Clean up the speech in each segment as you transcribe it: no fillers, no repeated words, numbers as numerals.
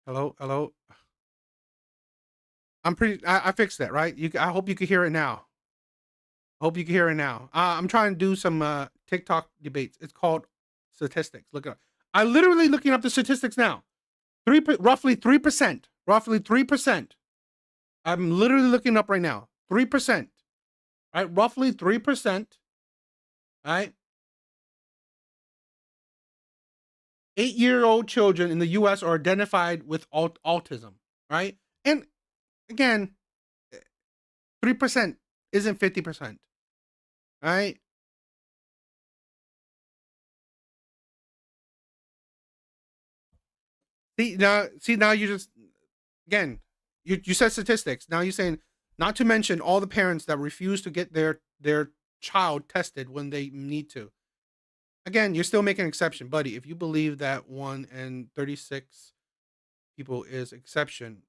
Hello, hello. I fixed that, right? I hope you can hear it now. Hope you can hear it now. I'm trying to do some TikTok debates. It's called statistics. Look it up. I literally looking up the statistics now. Roughly 3%. Roughly 3%. I'm literally looking up right now. 3%. Right? Roughly 3%. Right? 8-year-old children in the US are identified with autism. Right? And again, 3% isn't 50%. Right? See now you just again you said statistics. Now you're saying not to mention all the parents that refuse to get their child tested when they need to. Again, you're still making an exception, buddy. If you believe that 1 in 36 people is exception,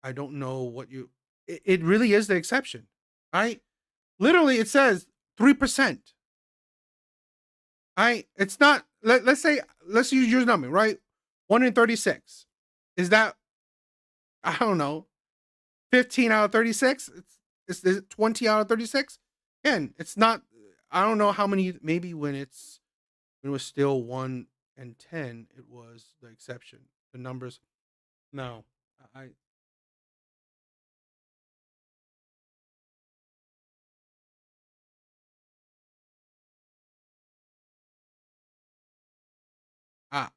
I don't know what you. It really is the exception, right? Literally, it says 3%. Right? It's not. Let's say let's use your number, right? 1 in 36. Is that I don't know 15 out of 36? It's 20 out of 36? Again, it's not I don't know how many maybe when it was still 1 and 10, it was the exception. The numbers no. I I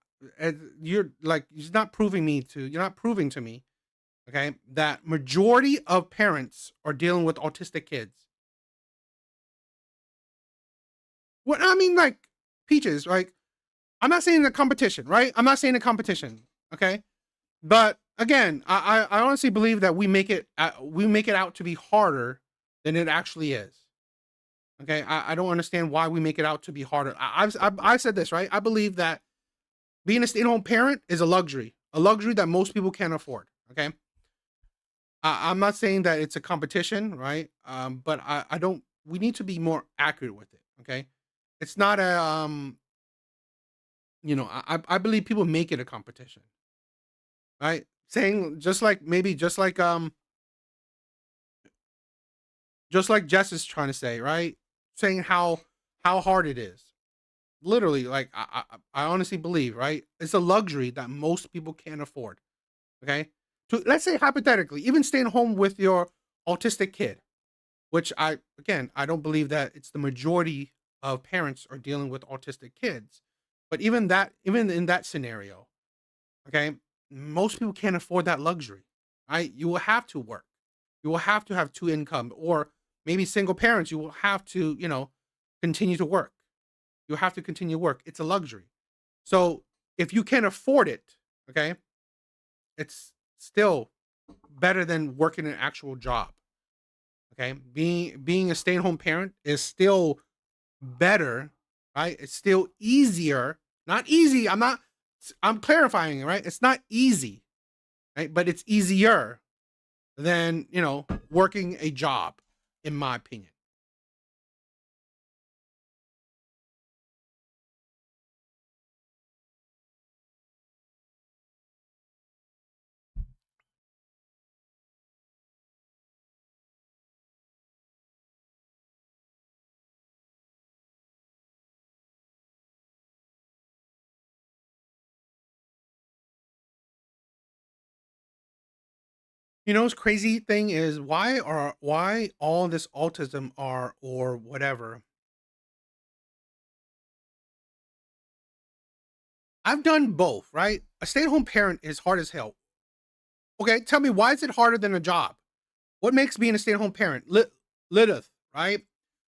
you're like you're not proving to me, okay, that majority of parents are dealing with autistic kids. What I mean like peaches, like I'm not saying the competition, right? I'm not saying the competition, okay? But again, I honestly believe that we make it out to be harder than it actually is. Okay, I don't understand why we make it out to be harder. I've said this right. I believe that being a stay at home parent is a luxury that most people can't afford. Okay, I'm not saying that it's a competition, right? But I don't. We need to be more accurate with it. Okay, it's not a I believe people make it a competition, right? Saying just like Jess is trying to say, right? Saying how hard it is. Literally, like I honestly believe, right? It's a luxury that most people can't afford. Okay, to let's say hypothetically, even staying home with your autistic kid, which I don't believe that it's the majority of parents are dealing with autistic kids, but even in that scenario, okay, most people can't afford that luxury. Right? You will have to work. You will have to have two income, or maybe single parents. You will have to, continue to work. You have to continue to work. It's a luxury. So if you can afford it, okay, it's still better than working an actual job. Okay, being a stay at home parent is still better, right? It's still easier. Not easy. I'm clarifying it, right? It's not easy, right? But it's easier than working a job, in my opinion. What's crazy thing is why all this autism are or whatever. I've done both, right? A stay-at-home parent is hard as hell. Okay, tell me why is it harder than a job? What makes being a stay-at-home parent? Lilith, right?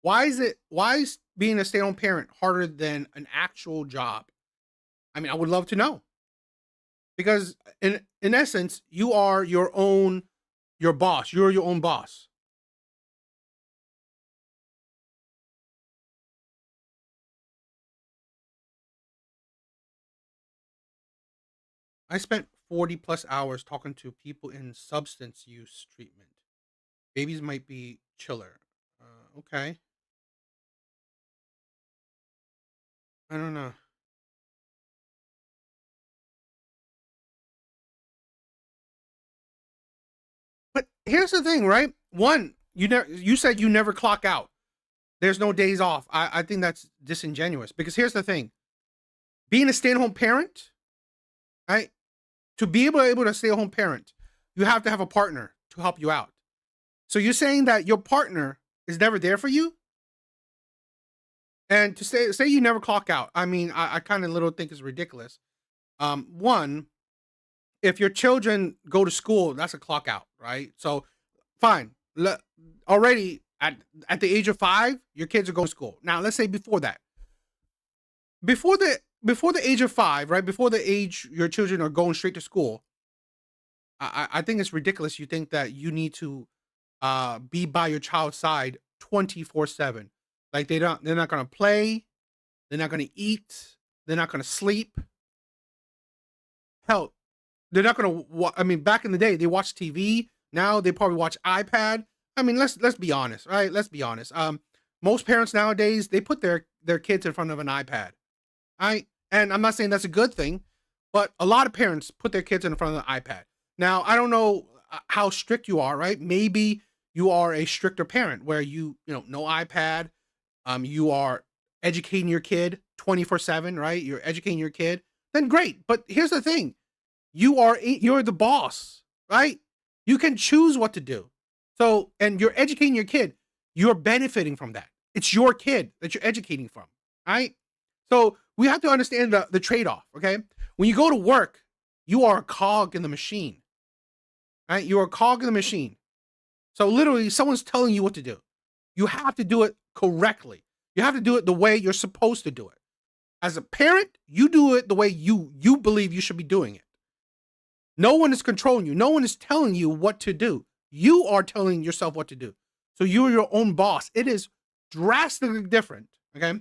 Why is being a stay-at-home parent harder than an actual job? I mean, I would love to know. Because in essence, you are your boss. You're your own boss. I spent 40 plus hours talking to people in substance use treatment. Babies might be chiller. Okay. I don't know. here's the thing, right? One, you said you never clock out. There's no days off. I think that's disingenuous because here's the thing. Being a stay-at-home parent, right? To be able to stay-at-home parent, you have to have a partner to help you out. So you're saying that your partner is never there for you? And to say you never clock out, I mean, I kind of little think is ridiculous. One, if your children go to school, that's a clock out, right? So fine. Already at the age of 5, your kids are going to school. Now let's say before that. Before the age of 5, right? Before the age your children are going straight to school, I think it's ridiculous. You think that you need to be by your child's side 24/7. Like they're not gonna play, they're not gonna eat, they're not gonna sleep. Hell, they're not gonna. I mean, back in the day, they watched TV. Now they probably watch iPad. I mean, let's be honest, right? Let's be honest. Most parents nowadays they put their kids in front of an iPad. And I'm not saying that's a good thing, but a lot of parents put their kids in front of the iPad. Now, I don't know how strict you are, right? Maybe you are a stricter parent where no iPad. You are educating your kid 24/7, right? You're educating your kid. Then great. But here's the thing. You're the boss, right? You can choose what to do. So, and you're educating your kid. You're benefiting from that. It's your kid that you're educating from, right? So we have to understand the trade-off, okay? When you go to work, you are a cog in the machine, right? You're a cog in the machine. So literally, someone's telling you what to do. You have to do it correctly. You have to do it the way you're supposed to do it. As a parent, you do it the way you believe you should be doing it. No one is controlling you. No one is telling you what to do. You are telling yourself what to do. So you're your own boss. It is drastically different, okay?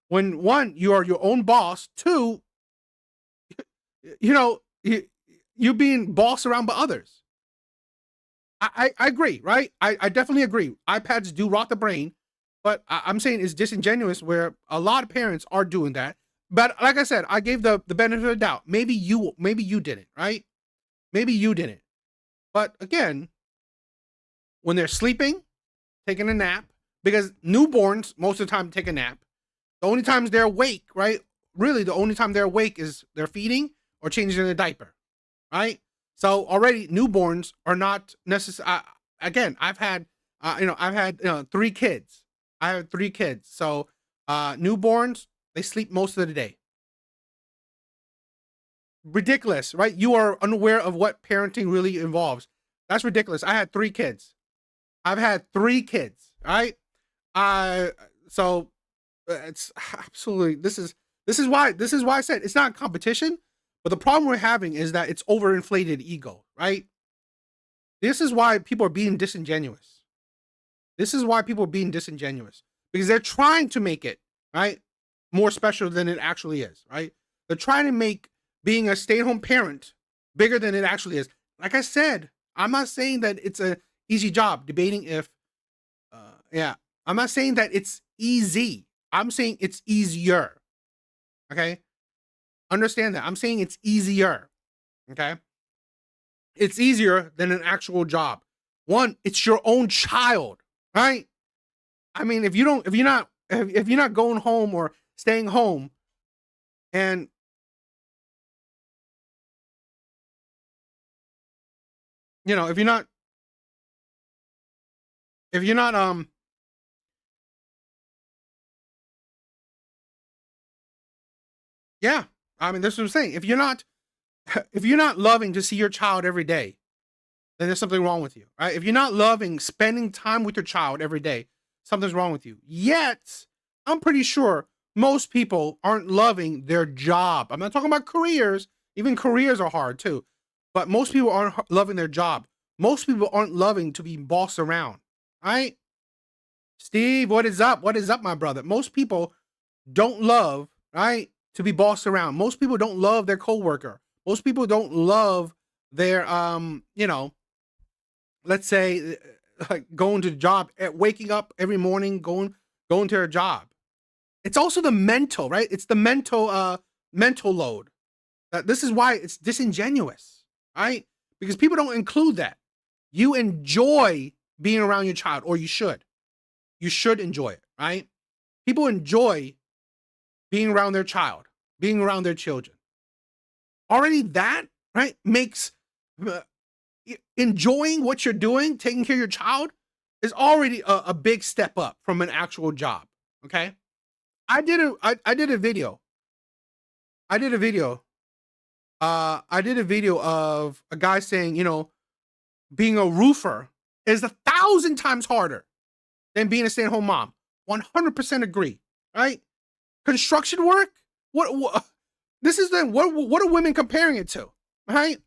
When one, you are your own boss. Two, you're being bossed around by others. I agree, right? I definitely agree. iPads do rot the brain, but I'm saying it's disingenuous where a lot of parents are doing that. But like I said, I gave the benefit of the doubt. Maybe you didn't, right? Maybe you didn't. But again, when they're sleeping, taking a nap, because newborns most of the time take a nap. The only times they're awake, right? Really, the only time they're awake is they're feeding or changing the diaper, right? So already newborns are not necessary. Again, I've had 3 kids. I have 3 kids. So newborns, they sleep most of the day. Ridiculous, right? You are unaware of what parenting really involves. That's ridiculous. I had 3 kids. I've had 3 kids, right? So it's absolutely, this is why I said it's not a competition, but the problem we're having is that it's overinflated ego, right? This is why people are being disingenuous. This is why people are being disingenuous because they're trying to make it, right, more special than it actually is, right? They're trying to make being a stay-at-home parent bigger than it actually is. Like I said, I'm not saying that it's a easy job. Debating if, I'm not saying that it's easy. I'm saying it's easier. Okay, understand that. I'm saying it's easier. Okay, it's easier than an actual job. One, it's your own child, right? I mean, if you're not going home or staying home, and if you're not yeah, I mean, that's what I'm saying. If you're not loving to see your child every day, then there's something wrong with you, right? If you're not loving spending time with your child every day, something's wrong with you. Yet, I'm pretty sure most people aren't loving their job. I'm not talking about careers. Even careers are hard too. But most people aren't loving their job. Most people aren't loving to be bossed around, right? Steve, what is up? What is up, my brother? Most people don't love, right, to be bossed around. Most people don't love their coworker. Most people don't love their, let's say, like going to the job, waking up every morning, going to their job. It's also the mental, right? It's the mental load. This is why it's disingenuous, right? Because people don't include that. You enjoy being around your child, or you should. You should enjoy it, right? People enjoy being around their child, being around their children. Already that, right, makes uh, enjoying what you're doing, taking care of your child, is already a big step up from an actual job. Okay. I did a video. I did a video. I did a video of a guy saying, being a roofer is 1,000 times harder than being a stay-at-home mom. 100% agree, right? Construction work? What this is then what are women comparing it to? Right?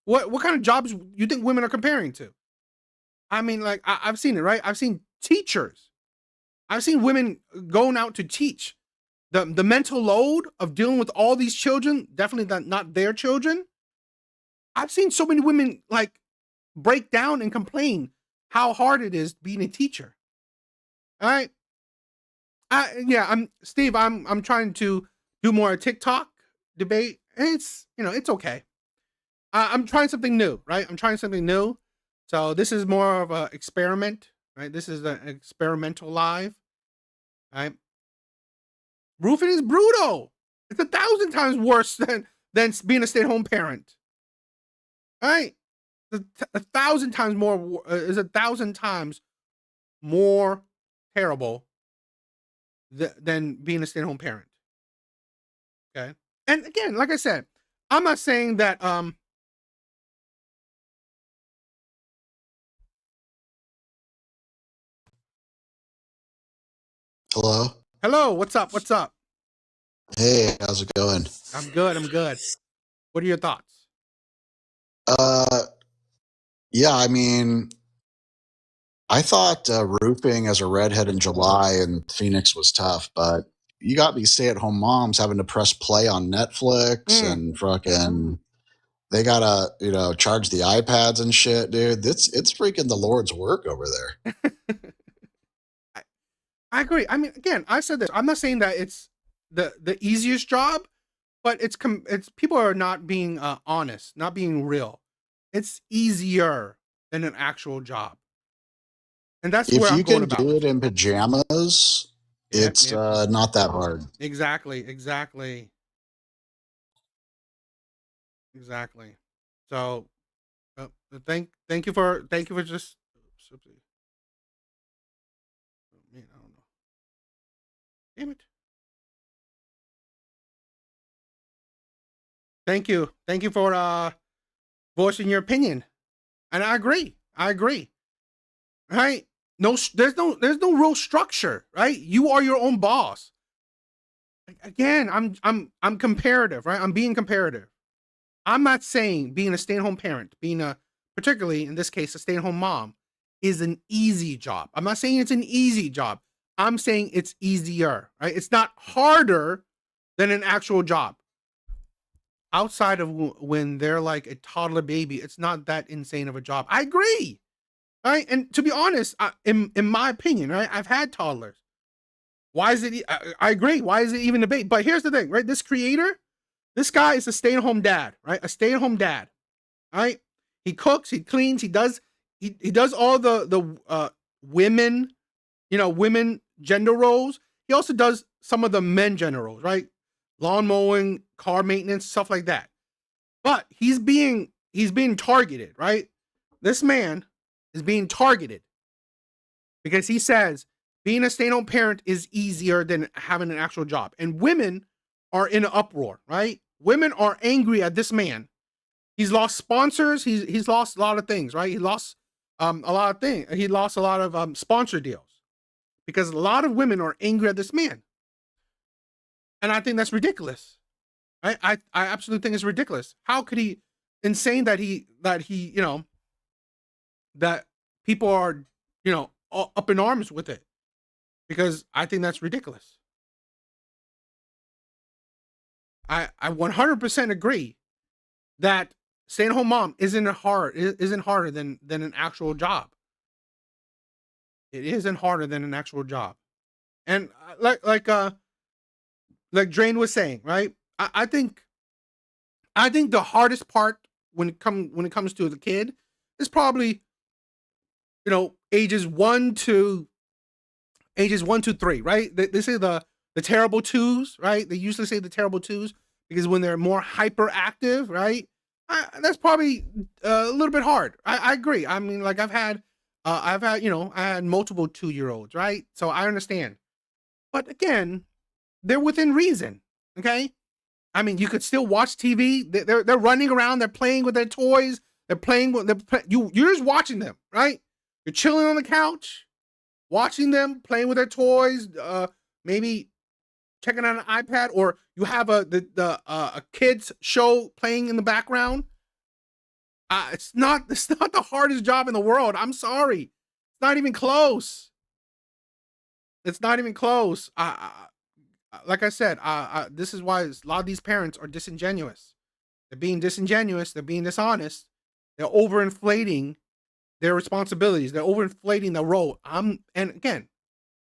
What kind of jobs you think women are comparing to? I mean, like I've seen it, right? I've seen teachers. I've seen women going out to teach. The mental load of dealing with all these children, definitely not their children. I've seen so many women like break down and complain how hard it is being a teacher. All right. I'm Steve. I'm trying to do more TikTok debate. And it's okay. I'm trying something new, right? I'm trying something new. So this is more of an experiment, right? This is an experimental live, right? Roofing is brutal. It's 1,000 times worse than being a stay-at-home parent. All right? 1,000 times more is 1,000 times more terrible than being a stay-at-home parent. Okay? And again, like I said, I'm not saying that Hello. Hello, what's up? What's up? Hey, how's it going? I'm good. I'm good. What are your thoughts? Uh, yeah, I mean, I thought roofing as a redhead in July in Phoenix was tough, but you got these stay-at-home moms having to press play on Netflix and fucking they gotta, charge the iPads and shit, dude. It's freaking the Lord's work over there. I agree. I mean, again, I said this. I'm not saying that it's the easiest job, but it's people are not being honest, not being real. It's easier than an actual job, and that's If where I'm you going can about. do it in pajamas, Yep, it's yep. not that hard. Exactly, exactly. So, thank you for just. Oops, oopsie. Oh, man, I don't know. Damn it. Thank you for voicing your opinion, and I agree. I agree. Right? No, there's no real structure. Right? You are your own boss. Again, I'm comparative. Right? I'm being comparative. I'm not saying being a stay-at-home parent, being a particularly in this case a stay-at-home mom, is an easy job. I'm not saying it's an easy job. I'm saying it's easier. Right? It's not harder than an actual job. Outside of when they're like a toddler baby, it's not that insane of a job. I agree. Right? And to be honest, in my opinion, right, I've had toddlers. Why is it? I agree. Why is it even a debate? But here's the thing, right? This creator, this guy is a stay-at-home dad, right? A stay-at-home dad, right? He cooks, he cleans, he does all the women, women gender roles. He also does some of the men gender roles, right? Lawn mowing, car maintenance, stuff like that. But he's being targeted, right? This man is being targeted because he says being a stay-at-home parent is easier than having an actual job. And women are in an uproar, right? Women are angry at this man. He's lost sponsors. He's lost a lot of things, right? He lost a lot of things. He lost a lot of sponsor deals because a lot of women are angry at this man. And I think that's ridiculous. I absolutely think it's ridiculous. How could he insane that he that people are, up in arms with it, because I think that's ridiculous. I 100% agree that stay-at-home mom isn't harder than an actual job. It isn't harder than an actual job. And like Drain was saying, right? I think the hardest part when it comes to the kid is probably ages 1 to 3, right? They say the terrible twos, right? They usually say the terrible twos because when they're more hyperactive, right? That's probably a little bit hard. I agree. I mean, like I had multiple 2 year olds, right? So I understand. But again, they're within reason. Okay. I mean, you could still watch TV. They're running around. They're playing with their toys. They're playing with you're just watching them, right? You're chilling on the couch, watching them playing with their toys. Maybe checking out an iPad, or you have a kids show playing in the background. It's not the hardest job in the world. I'm sorry, it's not even close. It's not even close. Like I said, this is why a lot of these parents are disingenuous. They're being disingenuous. They're being dishonest. They're overinflating their responsibilities. They're overinflating the role. And again,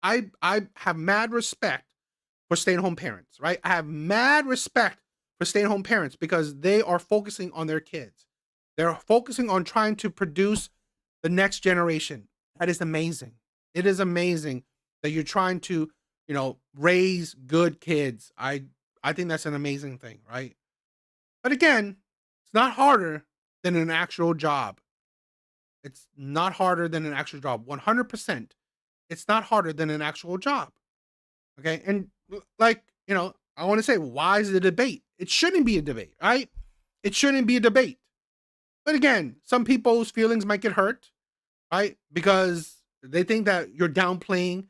I have mad respect for stay-at-home parents, right? I have mad respect for stay-at-home parents because they are focusing on their kids. They're focusing on trying to produce the next generation. That is amazing. It is amazing that you're trying to, raise good kids. I think that's an amazing thing, right? But again, it's not harder than an actual job. It's not harder than an actual job. 100%. It's not harder than an actual job. Okay? And like, I want to say, why is it a debate? It shouldn't be a debate, right? It shouldn't be a debate. But again, some people's feelings might get hurt, right? Because they think that you're downplaying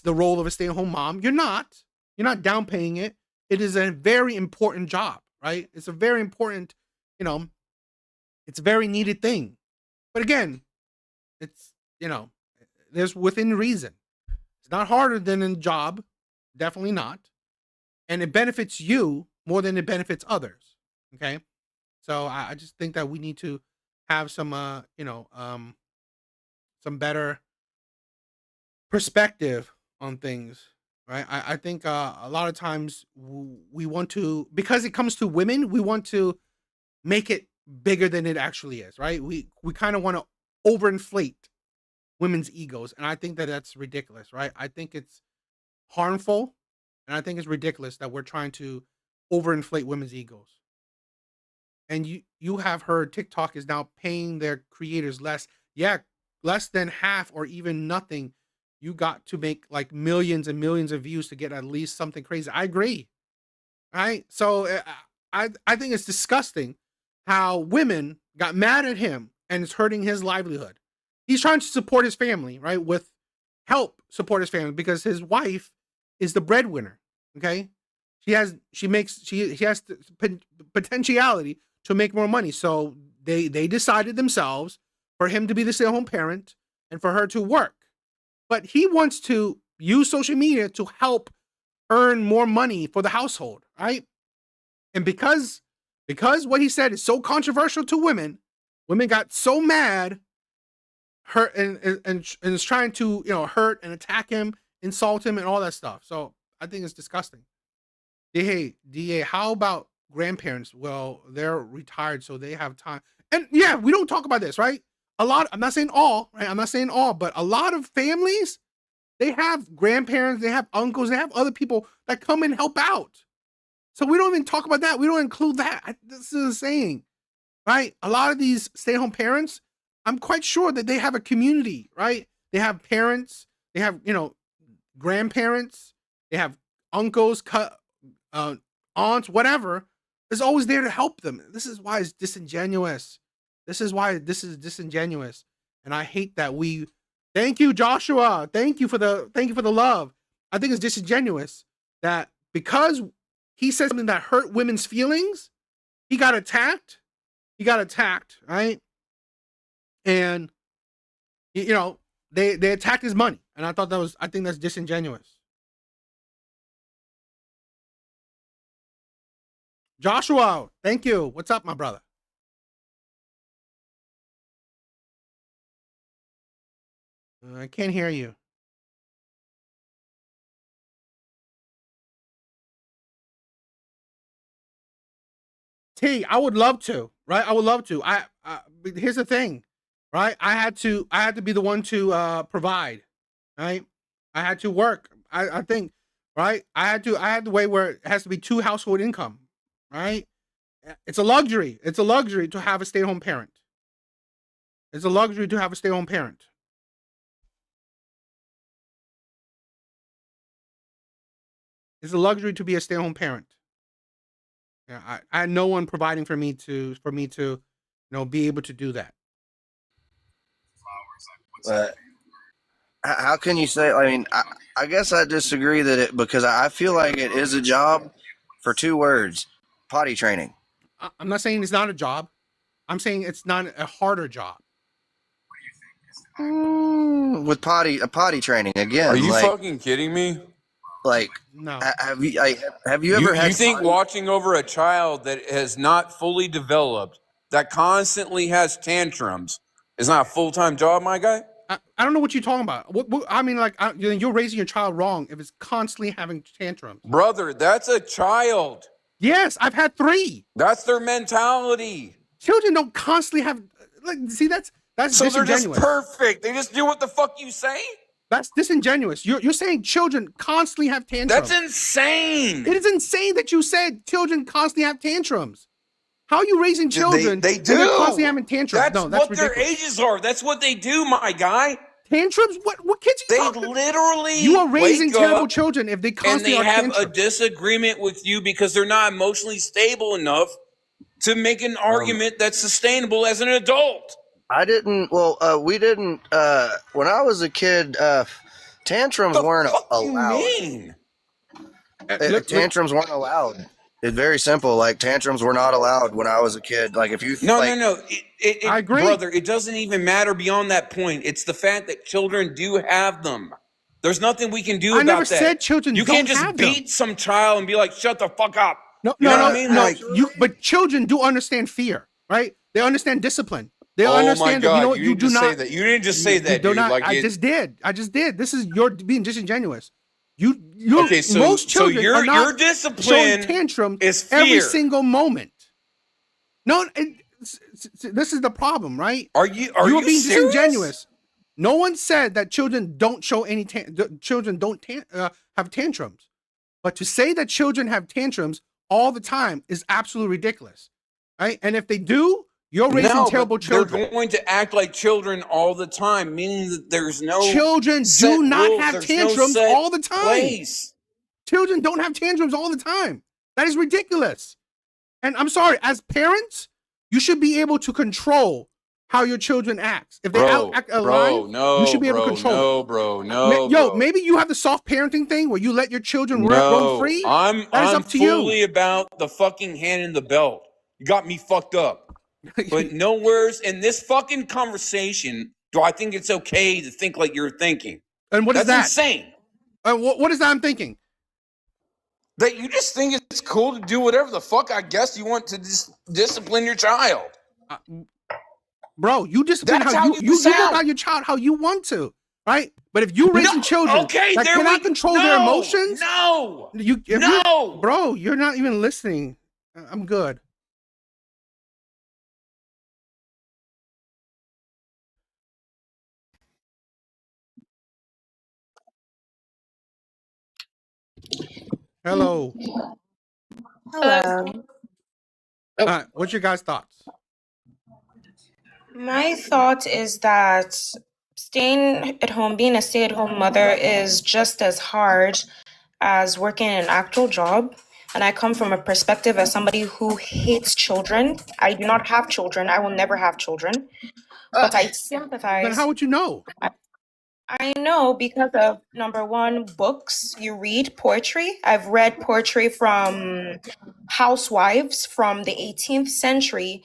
the role of a stay-at-home mom. You're not. You're not downplaying it. It is a very important job, right? It's a very important, it's a very needed thing. But again, it's, there's within reason. It's not harder than a job. Definitely not. And it benefits you more than it benefits others. Okay. So I just think that we need to have some, some better perspective on things, right? I think a lot of times we want to, because it comes to women, we want to make it bigger than it actually is, right? We kind of want to overinflate women's egos, and I think that that's ridiculous, right? I think it's harmful, and I think it's ridiculous that we're trying to overinflate women's egos. And you have heard TikTok is now paying their creators less. Yeah, less than half or even nothing. You got to make like millions and millions of views to get at least something crazy. I agree, right? So I think it's disgusting how women got mad at him and it's hurting his livelihood. He's trying to support his family, right? With help support his family because his wife is the breadwinner. Okay, he has the potentiality to make more money. So they decided themselves for him to be the stay-at-home parent and for her to work. But he wants to use social media to help earn more money for the household, right? And because what he said is so controversial to women, women got so mad, hurt and is trying to hurt and attack him, insult him, and all that stuff. So I think it's disgusting. Da, how about grandparents? Well, they're retired, so they have time. And yeah, we don't talk about this, right? I'm not saying all, right? I'm not saying all, but a lot of families, they have grandparents, they have uncles, they have other people that come and help out. So we don't even talk about that. We don't include that. This is insane, right? A lot of these stay-at-home parents, I'm quite sure that they have a community, right? They have parents, they have, grandparents, they have uncles, aunts, whatever, is always there to help them. This is why it's disingenuous. This is why this is disingenuous. And I hate that thank you, Joshua. Thank you for the love. I think it's disingenuous that because he said something that hurt women's feelings, he got attacked. Right? And they attacked his money. And I think that's disingenuous. Joshua, thank you. What's up, my brother? I can't hear you. T, I would love to, right? I would love to. But here's the thing. right? I had to be the one to provide, right? I had to work. I think, right? I had the way where it has to be 2 household income, right? It's a luxury. It's a luxury to have a stay-at-home parent. It's a luxury to have a stay-at-home parent. It's a luxury to be a stay-at-home parent. Yeah, I had no one providing for me to be able to do that. But how can you say? I mean, I guess I disagree because I feel like it is a job for 2 words: potty training. I'm not saying it's not a job. I'm saying it's not a harder job. With potty training again. Are you fucking kidding me? Like, no. Have you ever had? You think watching over a child that has not fully developed, that constantly has tantrums, is not a full-time job, my guy? I don't know what you're talking about. What I mean, like, you're raising your child wrong if it's constantly having tantrums. Brother, that's a child. Yes, I've had 3. That's their mentality. Children don't constantly have, like, see, that's so disingenuous. They're just perfect. They just do what the fuck you say? That's disingenuous. You're saying children constantly have tantrums. That's insane. It is insane that you said children constantly have tantrums. How are you raising children? They do. They're constantly having tantrums. That's what ridiculous. Their ages are. That's what they do, my guy. Tantrums? What kids are you talking? They literally You are raising terrible children if they constantly and they have tantrums. a disagreement with you because they're not emotionally stable enough to make an argument that's sustainable as an adult. I didn't. Well, we didn't. When I was a kid, tantrums weren't allowed. Tantrums weren't allowed. It's very simple. Like, tantrums were not allowed when I was a kid. Like, if you no. I agree, brother. It doesn't even matter beyond that point. It's the fact that children do have them. There's nothing we can do about that. I never said children don't have them. You can't just beat some child and be like, "Shut the fuck up." No. But children do understand fear, right? They understand discipline. They understand my God, that, you know, you do not say that. You didn't just say that, dude. Not, like I just did. This is you're being disingenuous. Okay, so most children your are not discipline showing tantrums is fear. Every single moment. No, this is the problem, right? Are you being serious? disingenuous? No one said that children don't show any children don't have tantrums, but to say that children have tantrums all the time is absolutely ridiculous, right? And if they do, you're raising terrible children. They're going to act like children all the time, meaning that there's no children do not have tantrums all the time. Place. Children don't have tantrums all the time. That is ridiculous. And I'm sorry, as parents, you should be able to control how your children act. If they act a line, you should be able to control it. Maybe you have the soft parenting thing where you let your children roam free. I'm fully about the fucking hand in the belt. You got me fucked up. But nowhere's in this fucking conversation do I think it's okay to think like you're thinking. And what is that? That's insane. What is that I'm thinking? That you just think it's cool to do whatever the fuck I guess you want to discipline your child. Bro, you discipline you go about your child how you want to, right? But if you're raising children that cannot control their emotions, bro, you're not even listening. I'm good. Hello. What's your guys' thoughts? My thought is that staying at home, being a stay-at-home mother is just as hard as working an actual job. And I come from a perspective as somebody who hates children. I do not have children. I will never have children. But I sympathize. Then how would you know? I know because of, number one, books. You read poetry. I've read poetry from housewives from the 18th century.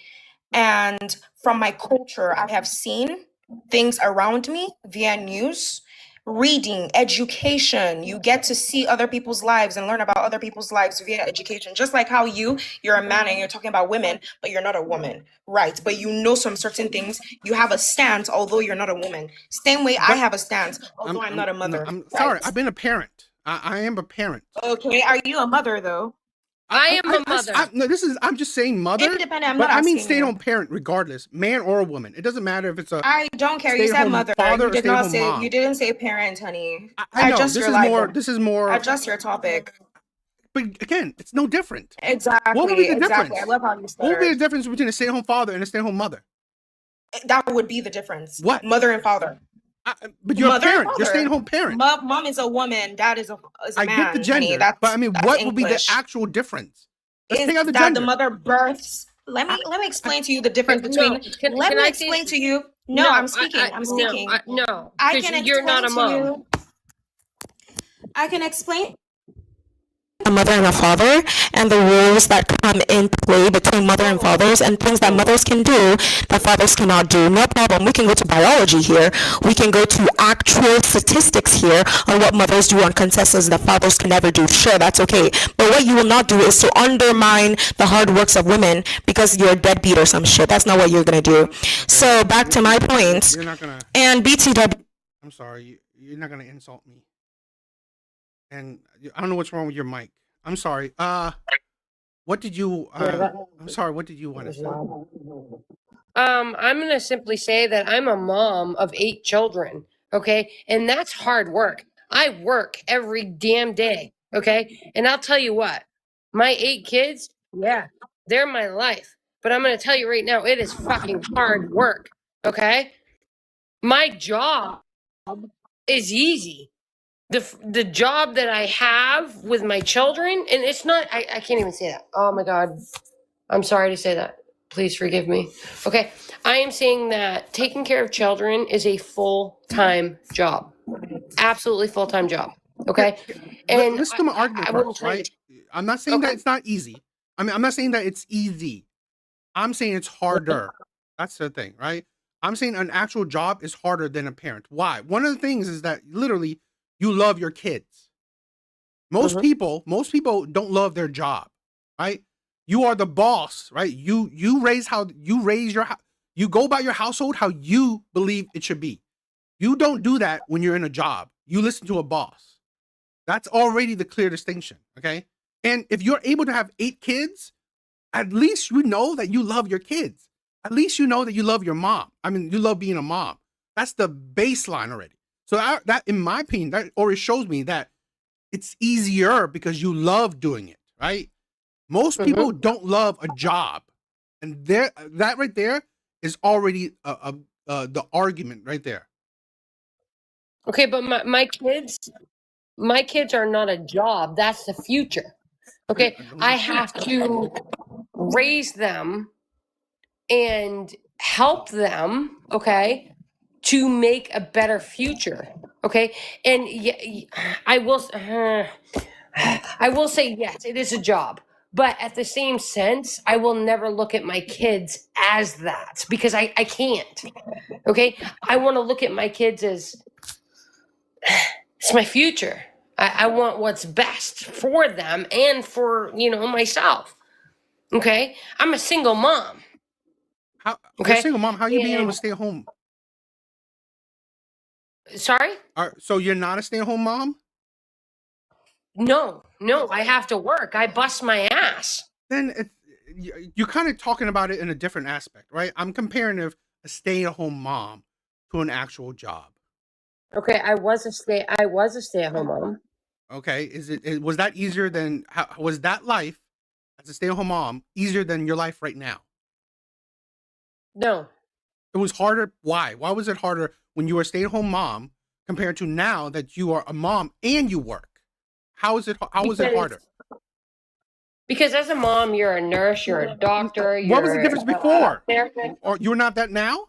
And from my culture, I have seen things around me via news, reading, education. You get to see other people's lives and learn about other people's lives via education. Just like how you're a man and you're talking about women, but you're not a woman, right? But you know some certain things. You have a stance, although you're not a woman. Same way I have a stance, although I'm not a mother. I'm sorry, I've been a parent. I am a parent. Okay, are you a mother though? I am a mother. I'm just saying mother, Independent. I'm but not I mean asking stay-at-home you. parent regardless, man or a woman. It doesn't matter if it's a I don't care. You said stay-at-home mother. father You or did not stay-at-home say. mom. You didn't say parent, honey. I know Adjust this your is more. language. This is more. Adjust your topic. But again, it's no different. Exactly. What would be the Exactly. difference? I love how you What would be the stuttered. difference between a stay-at-home father and a stay-at-home mother? That would be the difference. What? Mother and father. But you're Mother a and parent. You're a father. stay-at-home parent. Mom is a woman. Dad is a I man. get the gender, honey. That's, but I mean, that's what would be the English. actual difference? Let's Is take out the that gender. the mother births? Let me explain to you the difference between. Let me explain to you. No, I'm speaking. I'm speaking. No, I can explain you're not a mom. to you. I can explain a mother and a father and the rules that come in play between mother and fathers and things that mothers can do that fathers cannot do. No problem. We can go to biology here. We can go to actual statistics here on what mothers do on consensus that fathers can never do. Sure, that's okay. But what you will not do is to undermine the hard works of women because you're a deadbeat or some shit. That's not what you're going to do. So back to my point. You're not gonna. And BTW. I'm sorry. You're not gonna insult me. And I don't know what's wrong with your mic. I'm sorry. What did you? I'm sorry. What did you want to say? I'm gonna simply say that I'm a mom of 8 children. Okay, and that's hard work. I work every damn day. Okay, and I'll tell you what, my 8 kids, yeah, they're my life. But I'm gonna tell you right now, it is fucking hard work. Okay, my job is easy. The job that I have with my children, and it's not, I can't even say that. Oh my God. I'm sorry to say that. Please forgive me. Okay. I am saying that taking care of children is a full-time job. Absolutely full-time job. Okay. And listen to my argument first, right? I'm not saying that it's not easy. I mean, I'm not saying that it's easy. I'm saying it's harder. That's the thing, right? I'm saying an actual job is harder than a parent. Why? One of the things is that literally you love your kids. Most people don't love their job, right? You are the boss, right? You raise your you go about your household how you believe it should be. You don't do that when you're in a job. You listen to a boss. That's already the clear distinction, okay? And if you're able to have 8 kids, at least you know that you love your kids. At least you know that you love your mom. I mean, you love being a mom. That's the baseline already. So that in my opinion, that already shows me that it's easier because you love doing it, right? Most people don't love a job. And that right there is already the argument right there. Okay, but my kids are not a job. That's the future. Okay, I have to raise them and help them, okay, to make a better future. Okay, and I will say yes, it is a job. But at the same sense, I will never look at my kids as that because I can't. Okay, I want to look at my kids as it's my future. I want what's best for them and for, myself. Okay? I'm a single mom. You're a single mom, how are you being able to stay at home? Sorry? So you're not a stay-at-home mom? No, I have to work. I bust my ass. Then you're kind of talking about it in a different aspect, right? I'm comparing a stay-at-home mom to an actual job. Okay, I was a stay-at-home mom. Okay, was that easier than was that life as a stay-at-home mom easier than your life right now? No. It was harder. Why? Why was it harder when you were a stay-at-home mom compared to now that you are a mom and you work? How was it harder? Because as a mom, you're a nurse, you're a doctor. What was the difference before? Or you're not that now?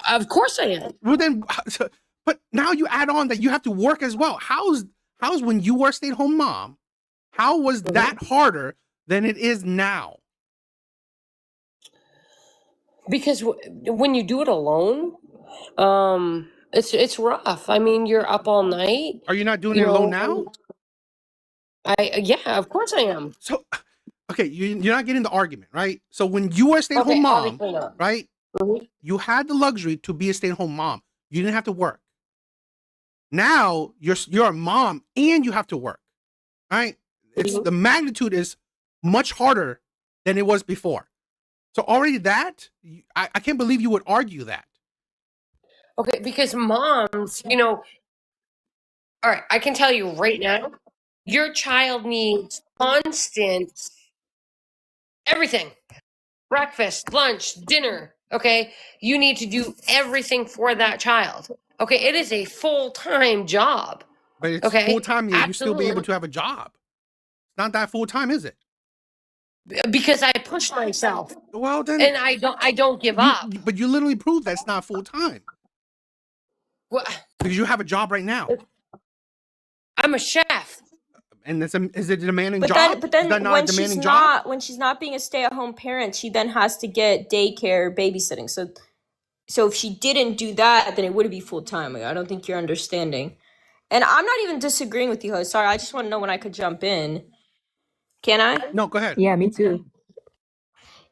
Of course I am. Well then, but now you add on that you have to work as well. How's when you were a stay-at-home mom? How was that harder than it is now? Because when you do it alone, it's rough. I mean, you're up all night. Are you not doing it alone now? Yeah, of course I am. So, okay, you're not getting the argument, right? So when you were a stay-at-home mom, right? You had the luxury to be a stay-at-home mom. You didn't have to work. Now you're a mom and you have to work, right? it's the magnitude is much harder than it was before. So already that I can't believe you would argue that. Okay, because moms, all right, I can tell you right now, your child needs constant everything. Breakfast, lunch, dinner, okay? You need to do everything for that child. Okay, it is a full-time job. But it's Okay, full time. You still be able absolutely. to have a job. It's not that full time, is it? Because I push myself Well, then and I don't give up. But you literally proved that's not full time Well, because you have a job right now, I'm a chef. and is it a demanding But job? then, but then is that not a when demanding she's job? not when she's not being a stay-at-home parent, she then has to get daycare babysitting. So if she didn't do that, then it would be full time. I don't think you're understanding. And I'm not even disagreeing with you, host. Sorry, I just want to know when I could jump in. Can I? No, go ahead. Yeah, me too.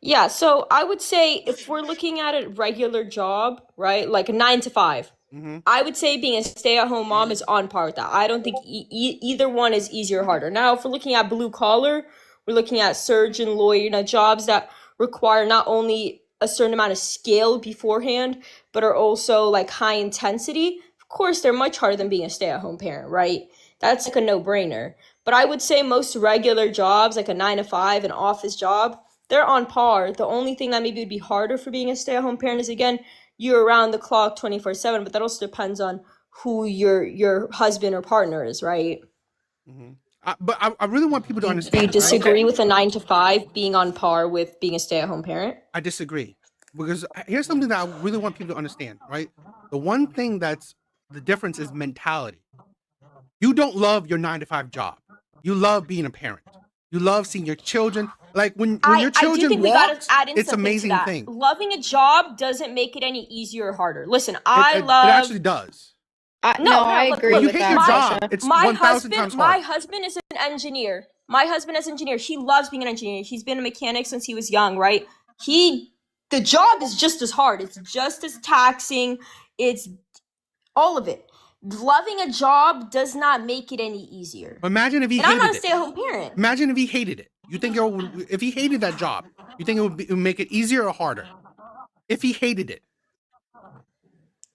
Yeah, so I would say if we're looking at a regular job, right, like a 9 to 5, Mm-hmm. I would say being a stay-at-home mom is on par with that. I don't think either one is easier or harder. Now, if we're looking at blue collar, we're looking at surgeon, lawyer, jobs that require not only a certain amount of skill beforehand, but are also like high intensity. Of course, they're much harder than being a stay-at-home parent, right? That's like a no-brainer. But I would say most regular jobs, like a 9 to 5, an office job, they're on par. The only thing that maybe would be harder for being a stay-at-home parent is, again, you're around the clock 24/7, but that also depends on who your husband or partner is, right? Mm-hmm. But I really want people to Do you understand. disagree Right? with a 9 to 5 being on par with being a stay-at-home parent? I disagree because here's something that I really want people to understand. Right, the one thing that's the difference is mentality. You don't love your 9 to 5 job. You love being a parent. You love seeing your children. Like when your I do children think we gotta walk, add in it's something amazing to that. thing. Loving a job doesn't make it any easier or harder. Listen, It I actually does. no, I look, agree When you with hate that, your Sasha. job, it's my 1,000 times my harder. husband is an engineer. My husband is an engineer. He loves being an engineer. He's been a mechanic since he was young, right? The job is just as hard. It's just as taxing. It's all of it. Loving a job does not make it any easier. But imagine if he And I'm not a hated it. stay-at-home parent. Imagine if he hated it. You think if he hated that job, you think it would make it easier or harder? If he hated it,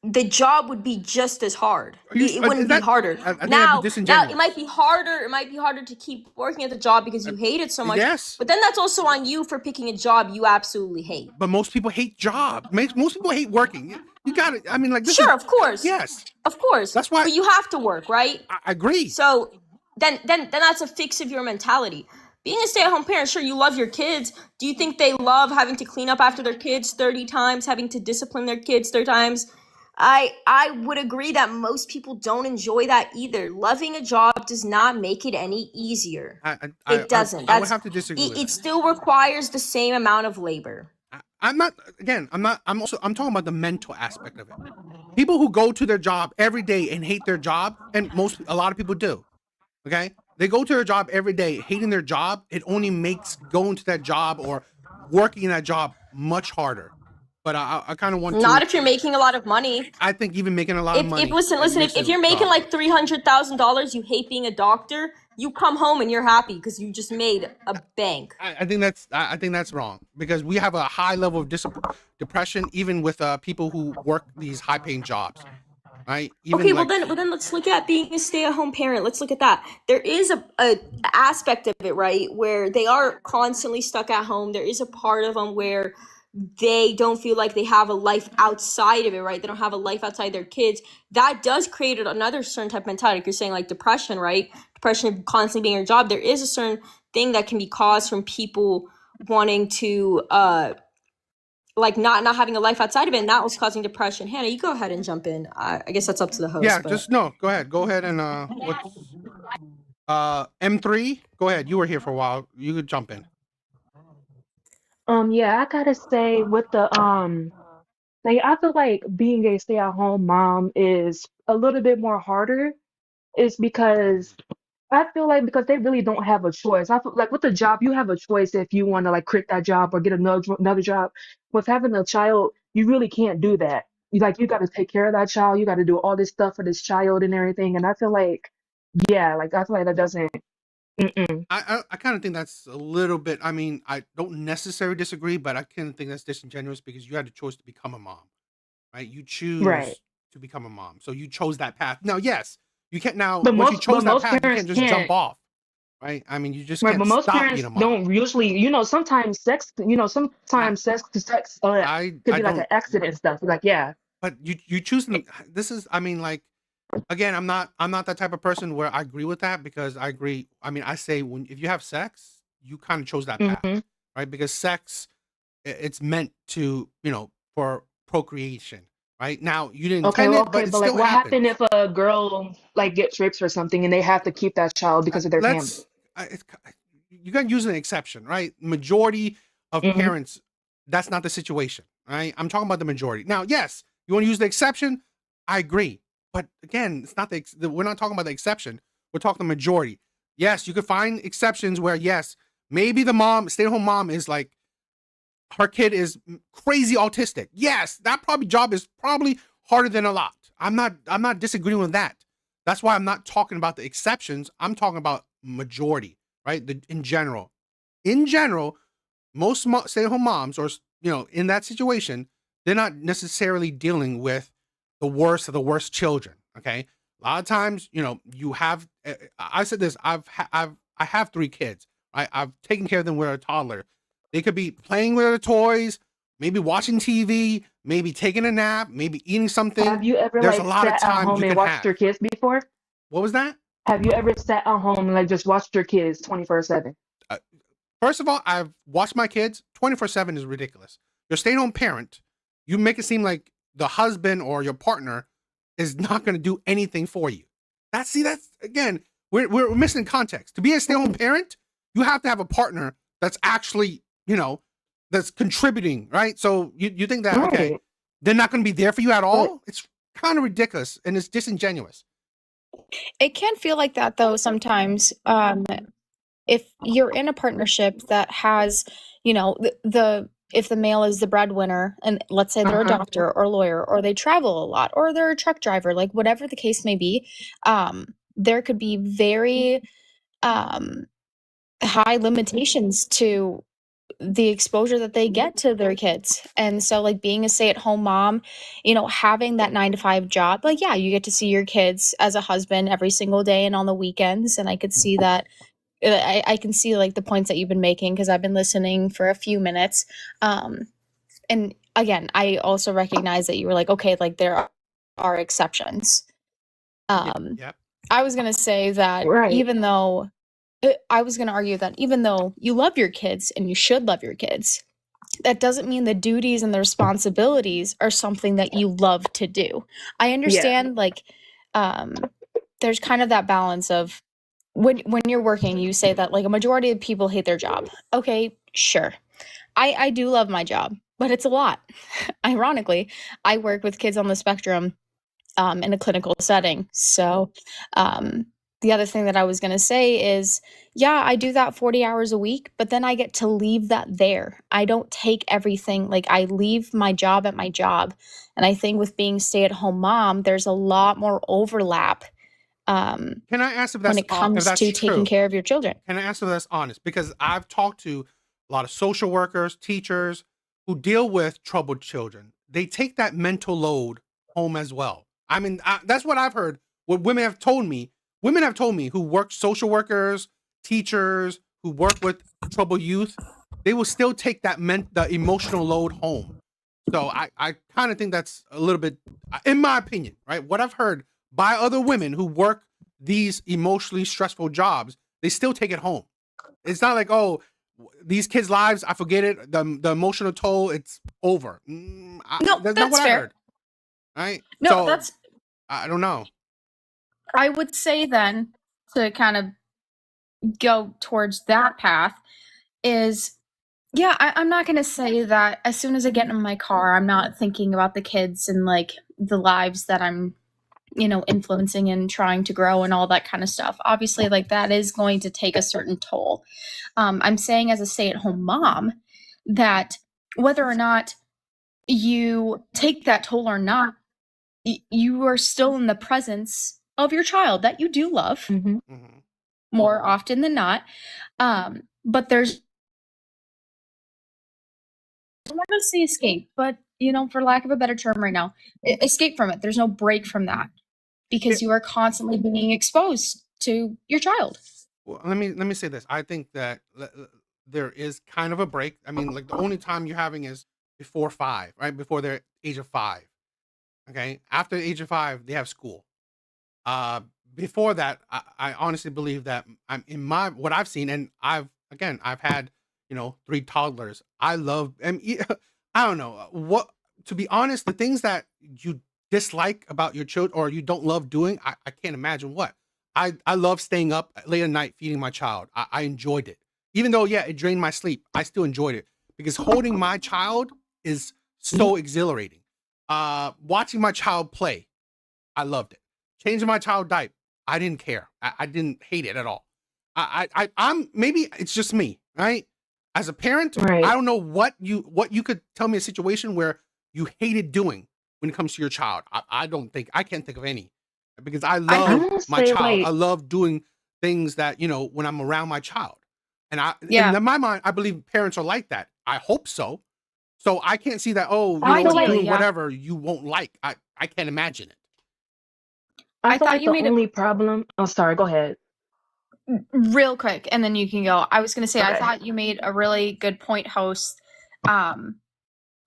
The job would be just as hard. It wouldn't be harder. I think that'd be Now, disingenuous. it might be harder. It might be harder to keep working at the job because you hate it so much. Yes. But then that's also on you for picking a job you absolutely hate. But most people hate jobs. Most people hate working. You got it. I mean, like this. Sure, of course. Yes. Of course. That's why. But you have to work, right? I agree. So then that's a fix of your mentality. Being a stay-at-home parent, sure, you love your kids. Do you think they love having to clean up after their kids 30 times, having to discipline their kids 30 times? I would agree that most people don't enjoy that either. Loving a job does not make it any easier. It doesn't. I would have to disagree with it that. still requires the same amount of labor. I'm talking about the mental aspect of it. People who go to their job every day and hate their job, and a lot of people do. Okay? They go to their job every day, hating their job. It only makes going to that job or working in that job much harder. But I kind of want Not if you're making a lot of money. I think even making a lot of money. Listen, if you're making like $300,000, you hate being a doctor, you come home and you're happy because you just made a bank. I think that's wrong because we have a high level of depression even with people who work these high paying jobs. Right? Even well then let's look at being a stay-at-home parent. Let's look at that. There is a aspect of it, right, where they are constantly stuck at home. There is a part of them where they don't feel like they have a life outside of it, right? They don't have a life outside their kids. That does create another certain type of mentality. Like you're saying, like depression, right? Depression of constantly being in your job. There is a certain thing that can be caused from people wanting to like not having a life outside of it, and that was causing depression. Hannah, you go ahead and jump in. I guess that's up to the host. Yeah, go ahead and what's M3? Go ahead. You were here for a while. You could jump in. Yeah, I gotta say with the like I feel like being a stay-at-home mom is a little bit more harder. Is because I feel like because they really don't have a choice. I feel like with the job, you have a choice if you want to like quit that job or get another job. With having a child, you really can't do that. You got to take care of that child. You got to do all this stuff for this child and everything. And I feel like, yeah, like I feel like that doesn't Mm-mm. I kind of think that's a little bit. I mean, I don't necessarily disagree, but I kind of think that's disingenuous because you had a choice to become a mom, right? You Right. choose to become a mom, so you chose that path. Now, yes, you can't. Now, But once you but chose that most path, you parents can't just jump can't. off, right? I mean, you just Right, can't but most stop being parents a mom. don't usually, I sometimes sex could I be like an don't. accident and stuff. Like, yeah. But you choose. This is. I mean, like again, I'm not that type of person where I agree with that because I agree. I mean, I say when if you have sex, you kind of chose that path, Hmm. right? Because sex it's meant to, for procreation, right? Now you didn't Okay, intend well, it, okay, but it but like, still what happened happens. if a girl like gets raped or something and they have to keep that child because of their family? Let's you got to use an exception, right? Majority of Hmm. parents, that's not the situation, right? I'm talking about the majority. Now, yes, you want to use the exception, I agree, but again, it's not we're not talking about the exception. We're talking the majority. Yes, you could find exceptions where yes, maybe the mom, stay-at-home mom, is like her kid is crazy autistic. Yes, that probably job is probably harder than a lot. I'm not disagreeing with that. That's why I'm not talking about the exceptions. I'm talking about majority, right? In general. In general, most stay-at-home moms or in that situation, they're not necessarily dealing with the worst of the worst children, okay? A lot of times, you have I said this, I have 3 kids. I've taken care of them with a toddler. They could be playing with their toys, maybe watching TV, maybe taking a nap, maybe eating something. Have you ever There's a like lot of sat at time home you and can watched have. your kids before? What was that? Have you ever sat at home and like just watched your kids 24/7? Uh, First of all, I've watched my kids 24/7 is ridiculous. You're a stay-at-home parent. You make it seem like the husband or your partner is not going to do anything for you. That's again, we're missing context. To be a stay-at-home parent, you have to have a partner that's actually, that's contributing, right? So you think that okay, Right. they're not going to be there for you at But all? It's kind of ridiculous and it's disingenuous. It can feel like that though sometimes. If you're in a partnership that has, if the male is the breadwinner and let's say they're a uh-huh. doctor or lawyer or they travel a lot or they're a truck driver, like whatever the case may be, there could be very um, high limitations to the exposure that they get to their kids. And so like being a stay-at-home mom, having that 9 to 5 job, like yeah, you get to see your kids as a husband every single day and on the weekends. And I could see that I can see like the points that you've been making because I've been listening for a few minutes. And again, I also recognize that you were like, okay, like there are exceptions. Yep. I was going to say that Right. I was going to argue that even though you love your kids and you should love your kids, that doesn't mean the duties and the responsibilities are something that you love to do. I Yeah. understand like there's kind of that balance of when you're working, you say that like a majority of people hate their job. Okay, sure. I do love my job, but it's a lot. Ironically, I work with kids on the spectrum in a clinical setting. So the other thing that I was going to say is, yeah, I do that 40 hours a week, but then I get to leave that there. I don't take everything, like I leave my job at my job. And I think with being stay-at-home mom, there's a lot more overlap um, Can I ask when it if comes that's to taking true? care of your children. Can I ask if that's honest? Because I've talked to a lot of social workers, teachers who deal with troubled children. They take that mental load home as well. I mean, that's what I've heard. What women have told me. Women have told me who work social workers, teachers who work with troubled youth. They will still take the emotional load home. So I kind of think that's a little bit, in my opinion, right? What I've heard by other women who work these emotionally stressful jobs, they still take it home. It's not like, oh, these kids' lives, I forget it. The emotional toll, it's over. No, That's not that's what I fair. heard. Right? No, So that's I don't know. I would say then to kind of go towards that path is yeah, I'm not gonna say that as soon as I get in my car, I'm not thinking about the kids and like the lives that I'm influencing and trying to grow and all that kind of stuff. Obviously, like that is going to take a certain toll. I'm saying as a stay-at-home mom that whether or not you take that toll or not, you are still in the presence of your child that you do love. Hmm. Mhm. more often than not. But there's, I'm not going to say escape, but for lack of a better term right now, escape from it. There's no break from that because you are constantly being exposed to your child. Well, let me say this. I think that there is kind of a break. I mean, like the only time you're having is before 5, right? Before their age of 5. Okay. After the age of 5, they have school. Before that, I honestly believe that I'm in what I've seen, and I've had 3 toddlers. I love, and I don't know what, to be honest, the things that you dislike about your children or you don't love doing, I can't imagine what. I love staying up late at night feeding my child. I enjoyed it, even though it drained my sleep. I still enjoyed it because holding my child is so exhilarating. Watching my child play, I loved it. Changing my child diaper, I didn't care. I didn't hate it at all. I'm maybe it's just me, right? As a parent, Right. I don't know what you could tell me a situation where you hated doing when it comes to your child. I can't think of any, because I I'm love gonna my say, child. I like, love doing things that when I'm around my child, and Yeah. in my mind, I believe parents are like that. I hope so. So I can't see that. Oh, I feel like doing yeah. whatever you won't like. I can't imagine it. I I feel thought like you the made it only problem. Oh, sorry. Go ahead. real quick, and then you can go. I was going to say, I Okay. thought you made a really good point, host.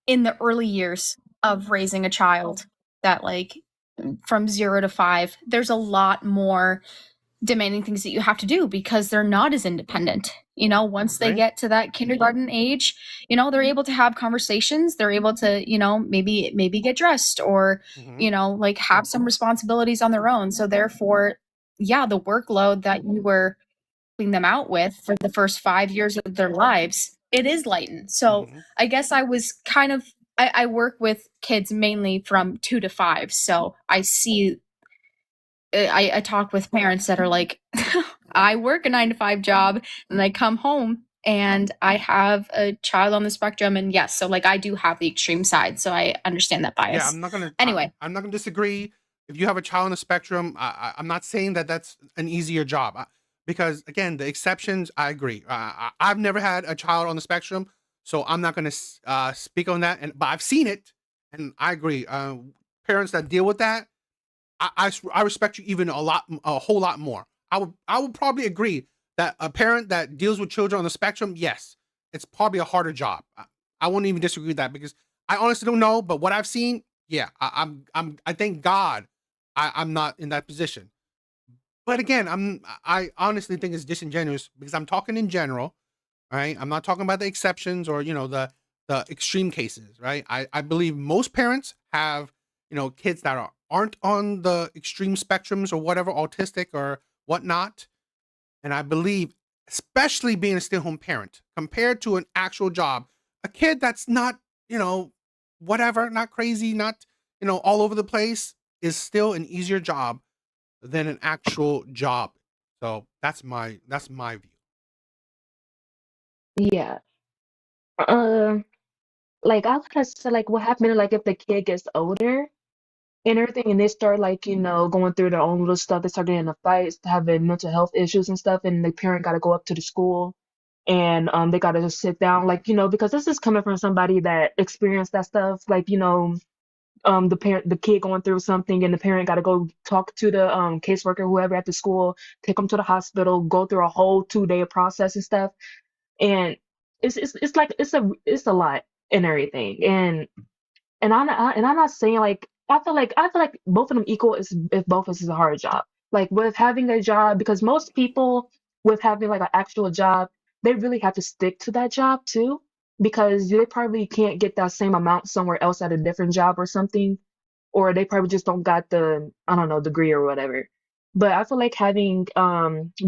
In the early years of raising a child, that like from 0 to 5, there's a lot more demanding things that you have to do because they're not as independent. Once they Right. get to that kindergarten age, they're able to have conversations. They're able to, maybe get dressed or, Mhm. like have some responsibilities on their own. So therefore, yeah, the workload that you were helping them out with for the first 5 years of their lives, it is lightened. So Mhm. I guess I was kind of, I work with kids mainly from 2 to 5. So I see, I talk with parents that are like, I work a 9 to 5 job and I come home and I have a child on the spectrum. And yes, so like I do have the extreme side. So I understand that bias. Yeah, I'm not gonna. Anyway, I'm not gonna disagree. If you have a child on the spectrum, I'm not saying that that's an easier job, because again, the exceptions. I agree. I've never had a child on the spectrum, so I'm not gonna speak on that. But I've seen it, and I agree. Parents that deal with that, I respect you even a whole lot more. I would probably agree that a parent that deals with children on the spectrum, yes, it's probably a harder job. I wouldn't even disagree with that, because I honestly don't know, but what I've seen, yeah, I thank God I'm not in that position. But again, I honestly think it's disingenuous because I'm talking in general, right? I'm not talking about the exceptions or the extreme cases, right? I believe most parents have kids that aren't on the extreme spectrums or whatever, autistic or whatnot, and I believe, especially being a stay-at-home parent, compared to an actual job, a kid that's not whatever, not crazy, not all over the place, is still an easier job than an actual job. So that's my view. Yeah. Like I would say, like what happened, like if the kid gets older and everything, and they start like going through their own little stuff. They start getting into fights, having mental health issues and stuff, and the parent got to go up to the school, and they got to just sit down, like because this is coming from somebody that experienced that stuff, like the kid going through something, and the parent got to go talk to the caseworker, whoever at the school, take them to the hospital, go through a whole 2-day process and stuff, and it's like it's a lot and everything, and I'm not saying like I feel like both of them equal is if both is a hard job. Like with having a job, because most people with having like an actual job, they really have to stick to that job too, because they probably can't get that same amount somewhere else at a different job or something, or they probably just don't got the, I don't know, degree or whatever. But I feel like having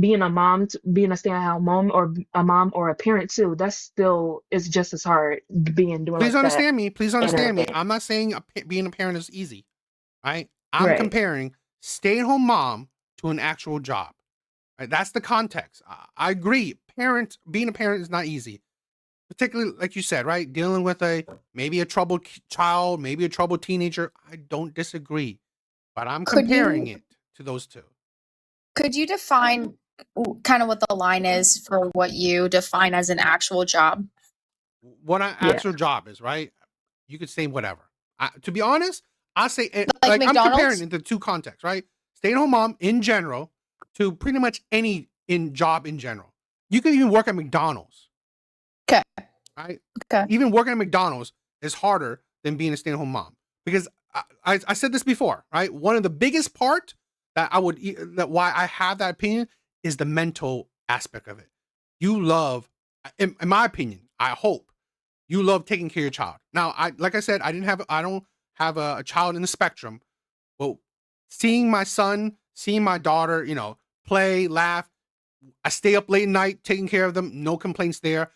being a mom, being a stay-at-home mom, or a mom or a parent too, that's still is just as hard being doing Please like that understand me. Please and understand me. everything. I'm not saying being a parent is easy, right? I'm Right. comparing stay-at-home mom to an actual job. Right? That's the context. I agree. Being a parent is not easy, particularly like you said, right? Dealing with maybe a troubled child, maybe a troubled teenager. I don't disagree, but I'm could comparing you it to those two. could you define kind of what the line is for what you define as an actual job? What an Yeah. actual job is, right? You could say whatever. To be honest, I say Like I'm comparing McDonald's? into two contexts, right? Stay-at-home mom in general to pretty much any job in general. You can even work at McDonald's. Okay. Right? Okay. Even working at McDonald's is harder than being a stay-at-home mom because I said this before, right? One of the biggest part that why I have that opinion is the mental aspect of it. You love, in my opinion, I hope you love taking care of your child. Now, like I said, I don't have a child in the spectrum, but seeing my son, seeing my daughter, play, laugh, I stay up late at night taking care of them, no complaints there.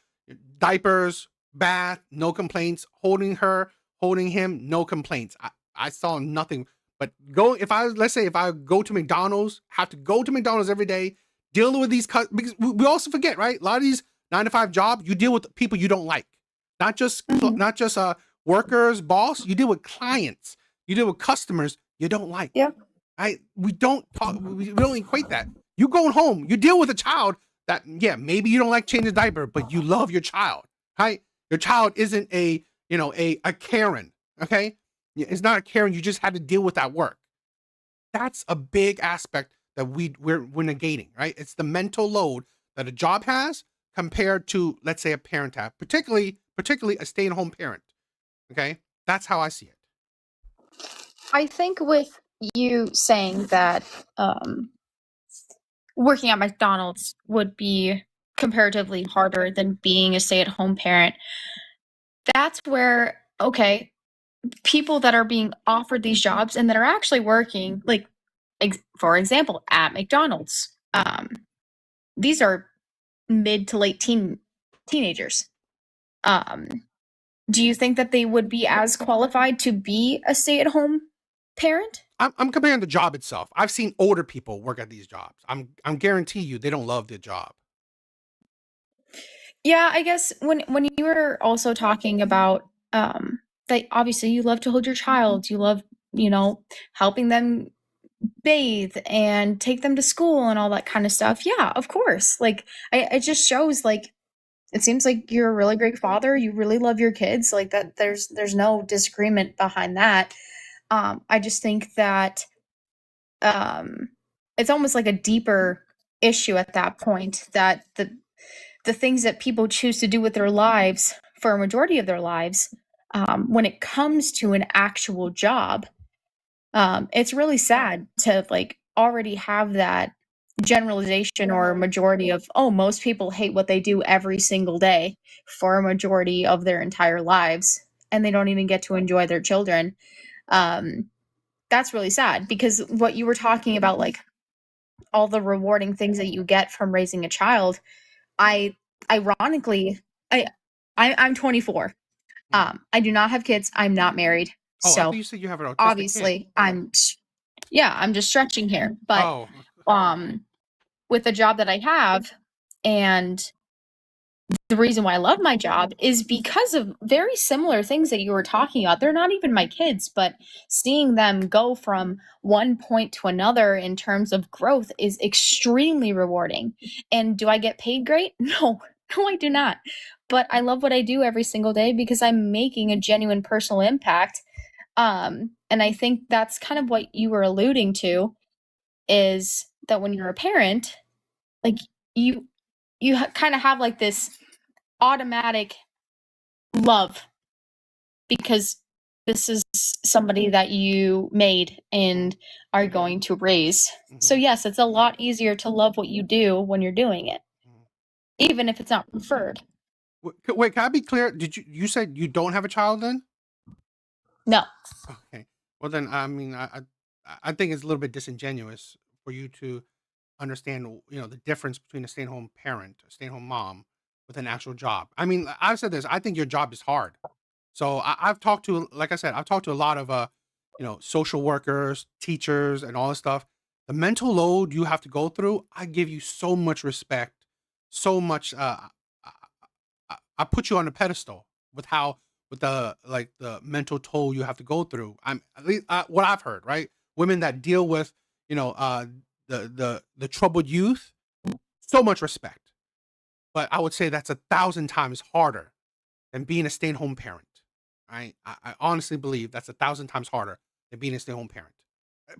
Diapers, bath, no complaints. Holding her, holding him, no complaints. I saw nothing. But let's say if I go to McDonald's, have to go to McDonald's every day, deal with these because we also forget, right? A lot of these 9-to-5 jobs, you deal with people you don't like, not just workers, boss. You deal with clients, you deal with customers you don't like. Yeah. We don't talk. We don't equate that. You going home, you deal with a child that, yeah, maybe you don't like changing the diaper, but you love your child, right? Your child isn't a Karen, okay? It's not a Karen. You just had to deal with that work. That's a big aspect that we're negating, right? It's the mental load that a job has compared to, let's say, a parent have, particularly a stay-at-home parent. Okay, that's how I see it. I think with you saying that working at McDonald's would be comparatively harder than being a stay-at-home parent, that's where, okay, people that are being offered these jobs and that are actually working, like, for example, at McDonald's, these are mid to late teenagers. Do you think that they would be as qualified to be a stay-at-home parent? I'm comparing the job itself. I've seen older people work at these jobs. I'm guarantee you they don't love their job. Yeah, I guess when you were also talking about that obviously you love to hold your child, you love, helping them bathe and take them to school and all that kind of stuff. Yeah, of course. Like it just shows like it seems like you're a really great father. You really love your kids. Like that there's no disagreement behind that. I just think that it's almost like a deeper issue at that point, that the things that people choose to do with their lives for a majority of their lives, when it comes to an actual job, it's really sad to like already have that generalization or majority of, oh, most people hate what they do every single day for a majority of their entire lives, and they don't even get to enjoy their children. That's really sad, because what you were talking about, like all the rewarding things that you get from raising a child, ironically, I'm 24. I do not have kids. I'm not married. Oh, I so thought you said you have an autistic obviously kid. I'm just stretching here. But with the job that I have, and the reason why I love my job is because of very similar things that you were talking about. They're not even my kids, but seeing them go from one point to another in terms of growth is extremely rewarding. And do I get paid great? No, I do not. But I love what I do every single day because I'm making a genuine personal impact. And I think that's kind of what you were alluding to, is that when you're a parent, like you kind of have like this automatic love because this is somebody that you made and are going to raise. Mhm. So yes, it's a lot easier to love what you do when you're doing it, even if it's not preferred. Wait, can I be clear? You said you don't have a child then? No. Okay. Well then, I mean, I think it's a little bit disingenuous for you to understand, the difference between a stay-at-home parent, a stay-at-home mom with an actual job. I mean, I've said this, I think your job is hard. So I've talked to, like I said, I've talked to a lot of, social workers, teachers, and all this stuff. The mental load you have to go through, I give you so much respect, so much. I put you on a pedestal with the mental toll you have to go through. I'm at least what I've heard, right? Women that deal with, the troubled youth, so much respect. But I would say that's 1,000 times harder than being a stay-at-home parent. Right? I honestly believe that's 1,000 times harder than being a stay-at-home parent.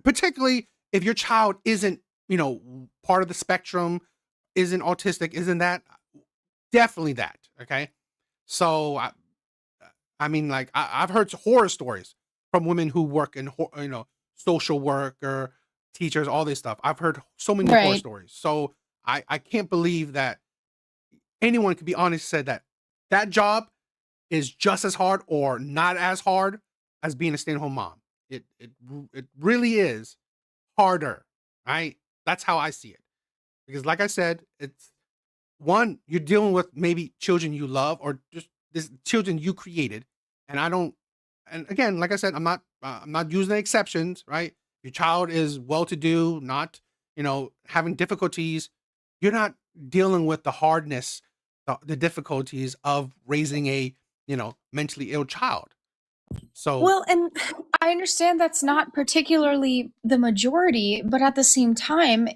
Particularly if your child isn't, part of the spectrum, isn't autistic, isn't that definitely that. Okay. So I mean, like I've heard horror stories from women who work in social work or teachers, all this stuff. I've heard so many horror Right. stories. So I can't believe that anyone could be honest and said that job is just as hard or not as hard as being a stay-at-home mom. It really is harder, right? That's how I see it. Because like I said, it's one, you're dealing with maybe children you love or just this children you created. And and again, like I said, I'm not using the exceptions, right? Your child is well-to-do, not, having difficulties. You're not dealing with the hardness, the difficulties of raising a, mentally ill child. So Well, and I understand that's not particularly the majority, but at the same time,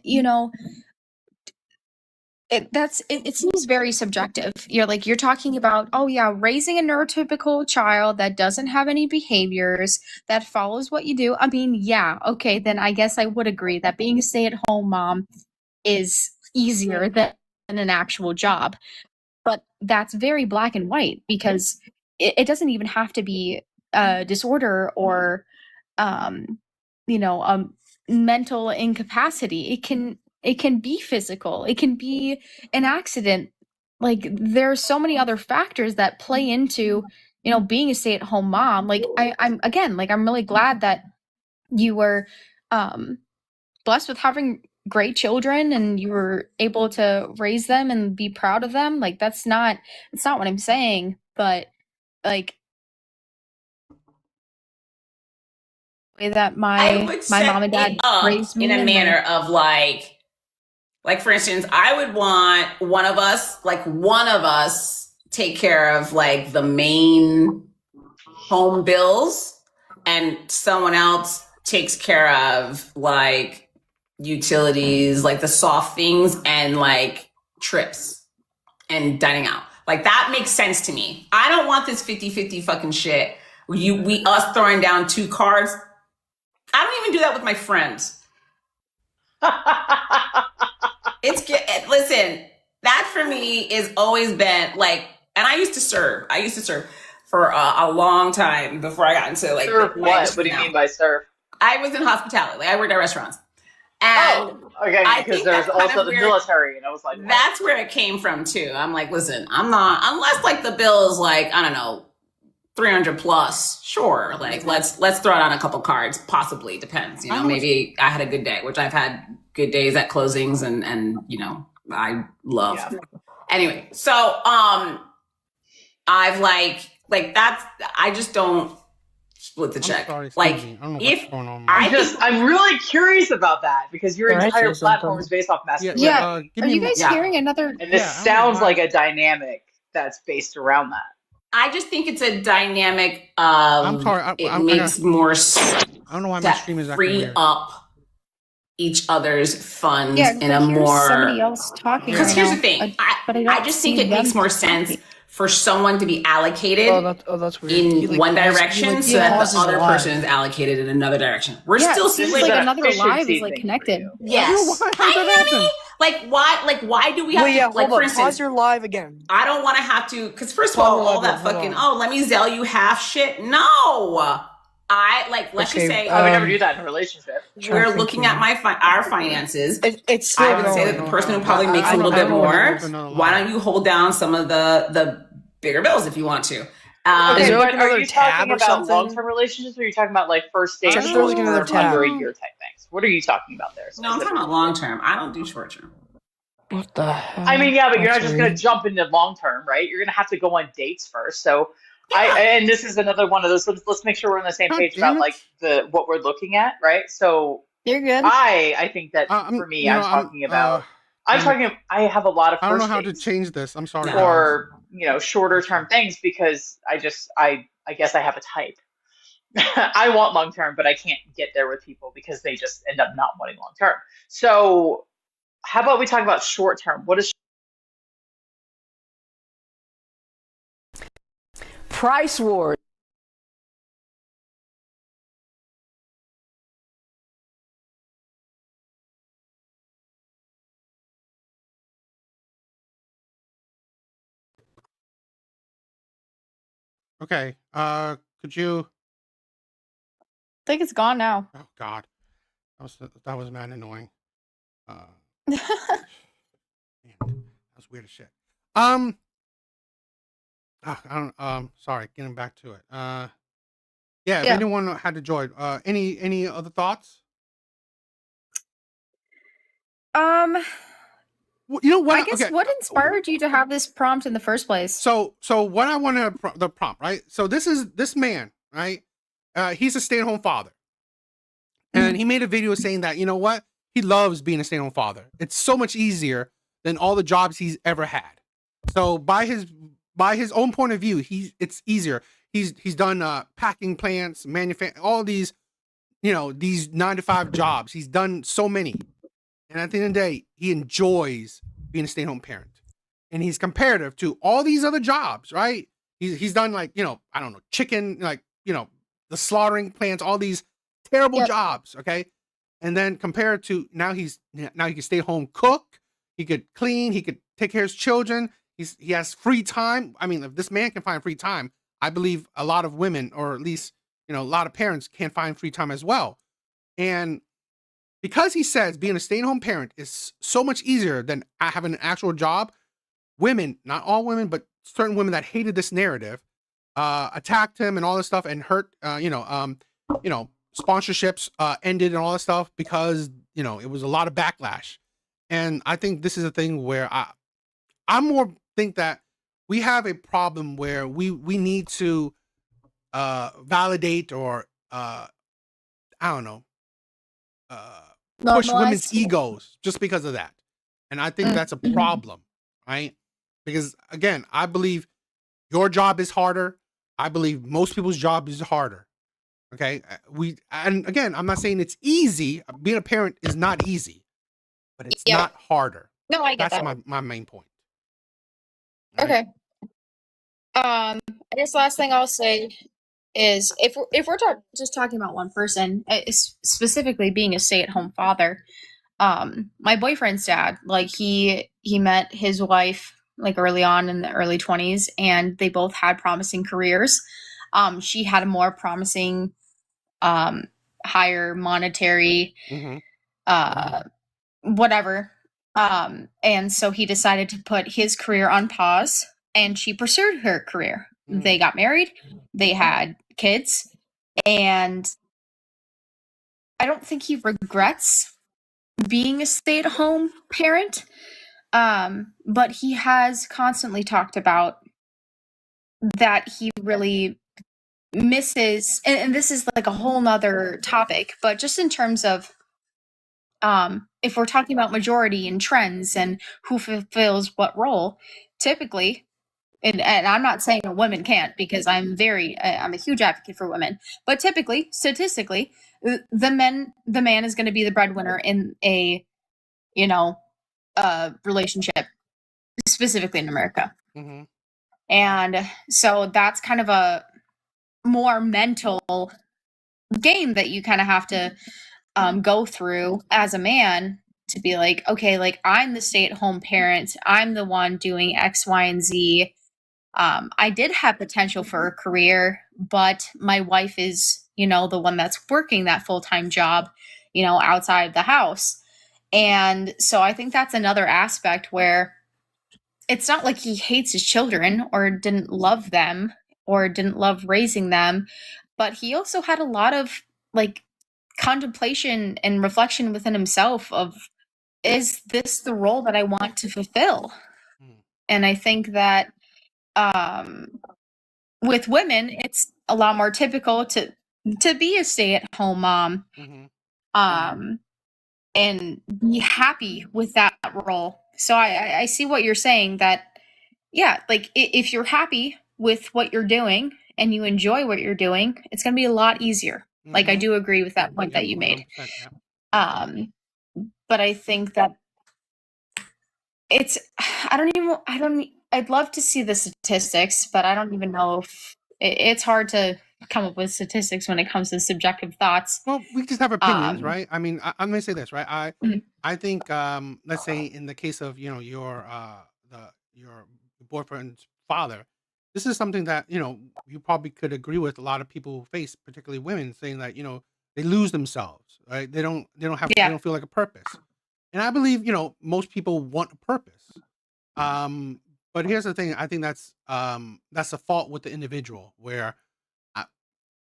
it seems very subjective. You're talking about, oh yeah, raising a neurotypical child that doesn't have any behaviors, that follows what you do. I mean, yeah, okay, then I guess I would agree that being a stay-at-home mom is easier than an actual job. But that's very black and white because it doesn't even have to be a disorder or a mental incapacity. It can be physical. It can be an accident. Like there are so many other factors that play into, being a stay-at-home mom. Like I'm again, like I'm really glad that you were blessed with having great children and you were able to raise them and be proud of them. Like it's not what I'm saying, but like way that I my would mom set and dad it up raised me in a and manner of like for instance, I would want one of us take care of like the main home bills and someone else takes care of like utilities, like the soft things and like trips and dining out. Like that makes sense to me. I don't want this 50-50 fucking shit. Us throwing down 2 cards. I don't even do that with my friends. Listen, that for me is always been like, and I used to serve for a long time before I got into like serve what? What do you mean by serve? I was in hospitality. Like I worked at restaurants. And okay, because there's also the military, and I was like, what? That's where it came from too. I'm like, listen, I'm not, unless like the bill is like, I don't know, 300 plus, sure. Like let's throw it on a couple cards, possibly, depends. Maybe I had a good day, which I've had good days at closings and I love. Yeah. Anyway, so I've like that's, I just don't split the check. Sorry, like if I'm really curious about that because your entire platform is based off masculinity. Yeah. Are you guys hearing another? And this sounds like a dynamic that's based around that. I just think it's a dynamic. I'm sorry. It makes more sense. I don't know why my stream is free up each other's funds in a more. Somebody else talking. Because here's the thing, I just think it makes more sense for someone to be allocated that's weird. in one direction so that the other person is allocated in another direction. We're still seeing like another live is like connected. Yes. Like why do we have to like for instance pause your live again? I don't want to have to because first of all that fucking let me sell you half shit. No. Let's just say I would never do that in a relationship. We're looking at our finances. It's I would say that the person who probably makes a little bit more. Why don't you hold down some of the bigger bills if you want to? Okay, but are you talking about long-term relationships, or are you talking about like first dates or under a year type things? What are you talking about there? No, I'm talking about long-term. I don't do short-term. What the hell? I mean, yeah, but you're not just going to jump into long-term, right? You're going to have to go on dates first. So, and this is another one of those. Let's make sure we're on the same page about like what we're looking at, right? So you're good. I think that for me, I'm talking about. I have a lot of. I don't know how to change this. I'm sorry. Or shorter term things because I guess I have a type. I want long term, but I can't get there with people because they just end up not wanting long term. So How about we talk about short term? What is Price wars. Okay. Could you? I think it's gone now. Oh God, that was mad annoying. Man, that's weird as shit. I don't. Sorry. Getting back to it. Yeah. If Yeah. anyone had to join, any other thoughts? Well, you know what? I guess Okay. what inspired you to have this prompt in the first place? So what I wanted the prompt, right? So this man, right? He's a stay-at-home father, and he made a video saying that, you know what, he loves being a stay-at-home father. It's so much easier than all the jobs he's ever had. So by his own point of view, it's easier. He's done packing plants, all these, these 9-to-5 jobs. He's done so many, and at the end of the day, he enjoys being a stay-at-home parent. And he's comparative to all these other jobs, right? He's done, like, I don't know, chicken, like, the slaughtering plants, all these terrible jobs, okay? And then compared to now he can stay home, cook, he could clean, he could take care of his children. He has free time. I mean, if this man can find free time, I believe a lot of women, or at least, a lot of parents, can find free time as well. And because he says being a stay-at-home parent is so much easier than having an actual job, women, not all women, but certain women that hated this narrative, attacked him and all this stuff, and hurt, sponsorships ended and all this stuff, because, it was a lot of backlash. And I think this is a thing where I more think that we have a problem where we need to validate, or I don't know, push women's egos just because of that. And I think that's a problem, right? Because, again, I believe your job is harder. I believe most people's job is harder. Okay. And again, I'm not saying it's easy. Being a parent is not easy, but it's not harder. No, I get That's that. my main point. Right? Okay. I guess last thing I'll say is if we're just talking about one person, specifically being a stay-at-home father, my boyfriend's dad, like he met his wife like early on in the early 20s, and they both had promising careers. She had a more promising, higher monetary, whatever. And so he decided to put his career on pause, and she pursued her career. They got married, they had kids, and I don't think he regrets being a stay-at-home parent. But he has constantly talked about that he really misses, and this is like a whole nother topic, but just in terms of if we're talking about majority and trends and who fulfills what role, typically, and I'm not saying a woman can't, because I'm a huge advocate for women, but typically, statistically, the man is going to be the breadwinner in a relationship, specifically in America. And so that's kind of a more mental game that you kind of have to go through as a man, to be like, okay, like, I'm the stay-at-home parent, I'm the one doing X, Y, and Z. I did have potential for a career, but my wife is, the one that's working that full-time job, outside the house. And so I think that's another aspect where it's not like he hates his children or didn't love them or didn't love raising them, but he also had a lot of like contemplation and reflection within himself of, is this the role that I want to fulfill? And I think that with women, it's a lot more typical to be a stay-at-home mom, and be happy with that role. So I see what you're saying, that, yeah, like if you're happy with what you're doing and you enjoy what you're doing, it's going to be a lot easier. Like, I do agree with that point that you made. But I think that it's I'd love to see the statistics, but I don't even know if it's hard to come up with statistics when it comes to subjective thoughts. Well, we just have opinions, Um, right? I mean, I'm gonna say this, right? Mhm. I think let's say in the case of, your boyfriend's father, this is something that, you probably could agree with a lot of people who face, particularly women, saying that, they lose themselves, right? They Yeah. don't feel like a purpose. And I believe, most people want a purpose. But here's the thing, I think that's a fault with the individual where, uh,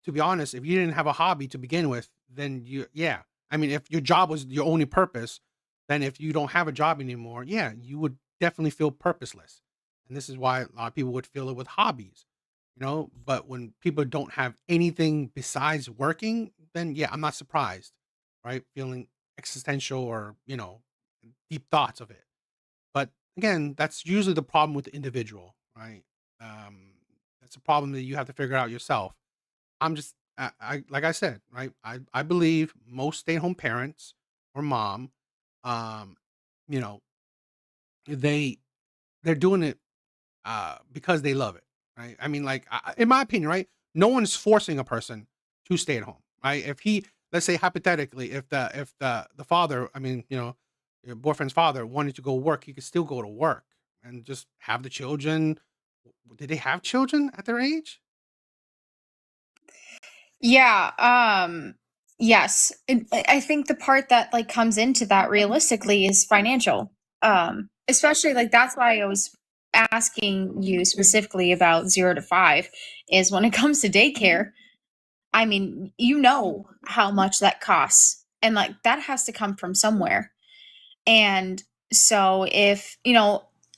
to be honest, if you didn't have a hobby to begin with, then yeah. I mean, if your job was your only purpose, then if you don't have a job anymore, yeah, you would definitely feel purposeless. And this is why a lot of people would feel it with hobbies, but when people don't have anything besides working, then yeah, I'm not surprised, right? Feeling existential or, deep thoughts of it. But again, that's usually the problem with the individual, right? Um, that's a problem that you have to figure out yourself. I'm just I like I said, right? I believe most stay-at-home parents or mom, um, you know, they they're doing it because they love it, right? I mean, like in my opinion, right? No one is forcing a person to stay at home, right? If he, let's say hypothetically, if the father, I mean, your boyfriend's father wanted to go work, he could still go to work and just have the children. Did they have children at their age? Yeah, yes. I think the part that like comes into that realistically is financial. Especially like that's why I was asking you specifically about 0 to 5 is when it comes to daycare. I mean, you know how much that costs, and like that has to come from somewhere. And so if,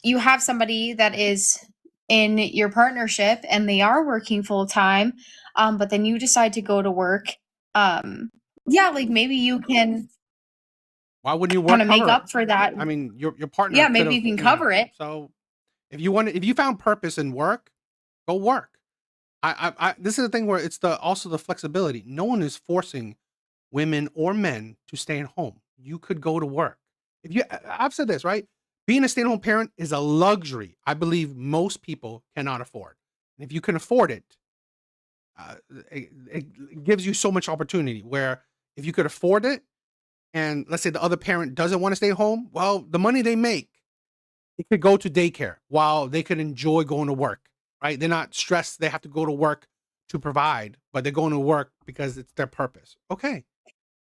you have somebody that is in your partnership and they are working full time, but then you decide to go to work, yeah, like maybe you can Why wouldn't your kind work of make cover it? up for that. I mean, your partner Yeah, could maybe have, you can cover it. so if you found purpose in work, go work. This is the thing where it's also the flexibility. No one is forcing women or men to stay at home. You could go to work. I've said this, right? Being a stay-at-home parent is a luxury I believe most people cannot afford. And if you can afford it, uh, it gives you so much opportunity where if you could afford it and let's say the other parent doesn't want to stay home, well, the money they make, it could go to daycare while they could enjoy going to work, right? They're not stressed they have to go to work to provide, but they're going to work because it's their purpose. Okay,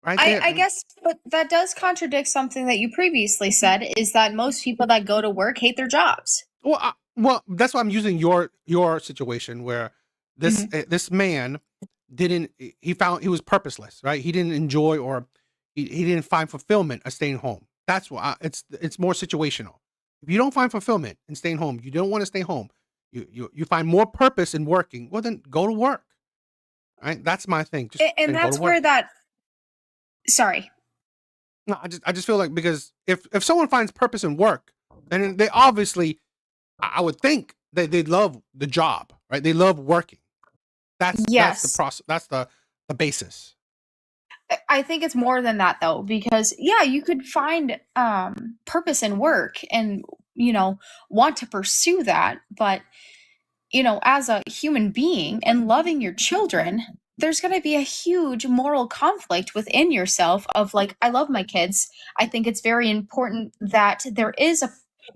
right there. I guess, but that does contradict something that you previously said is that most people that go to work hate their jobs. Well, that's why I'm using your situation where this man didn't he was purposeless, right? He didn't enjoy or he didn't find fulfillment of staying home. That's why it's more situational. If you don't find fulfillment in staying home, you don't want to stay home. You find more purpose in working. Well, then go to work. Right? That's my thing. Just And then go to that's work. where that, sorry. No, I just feel like because if someone finds purpose in work, then they obviously I would think they love the job, right? They love working. That's the Yes. process. That's the basis. I think it's more than that though, because yeah, you could find purpose in work and want to pursue that, but as a human being and loving your children, there's going to be a huge moral conflict within yourself of like, I love my kids. I think it's very important that there is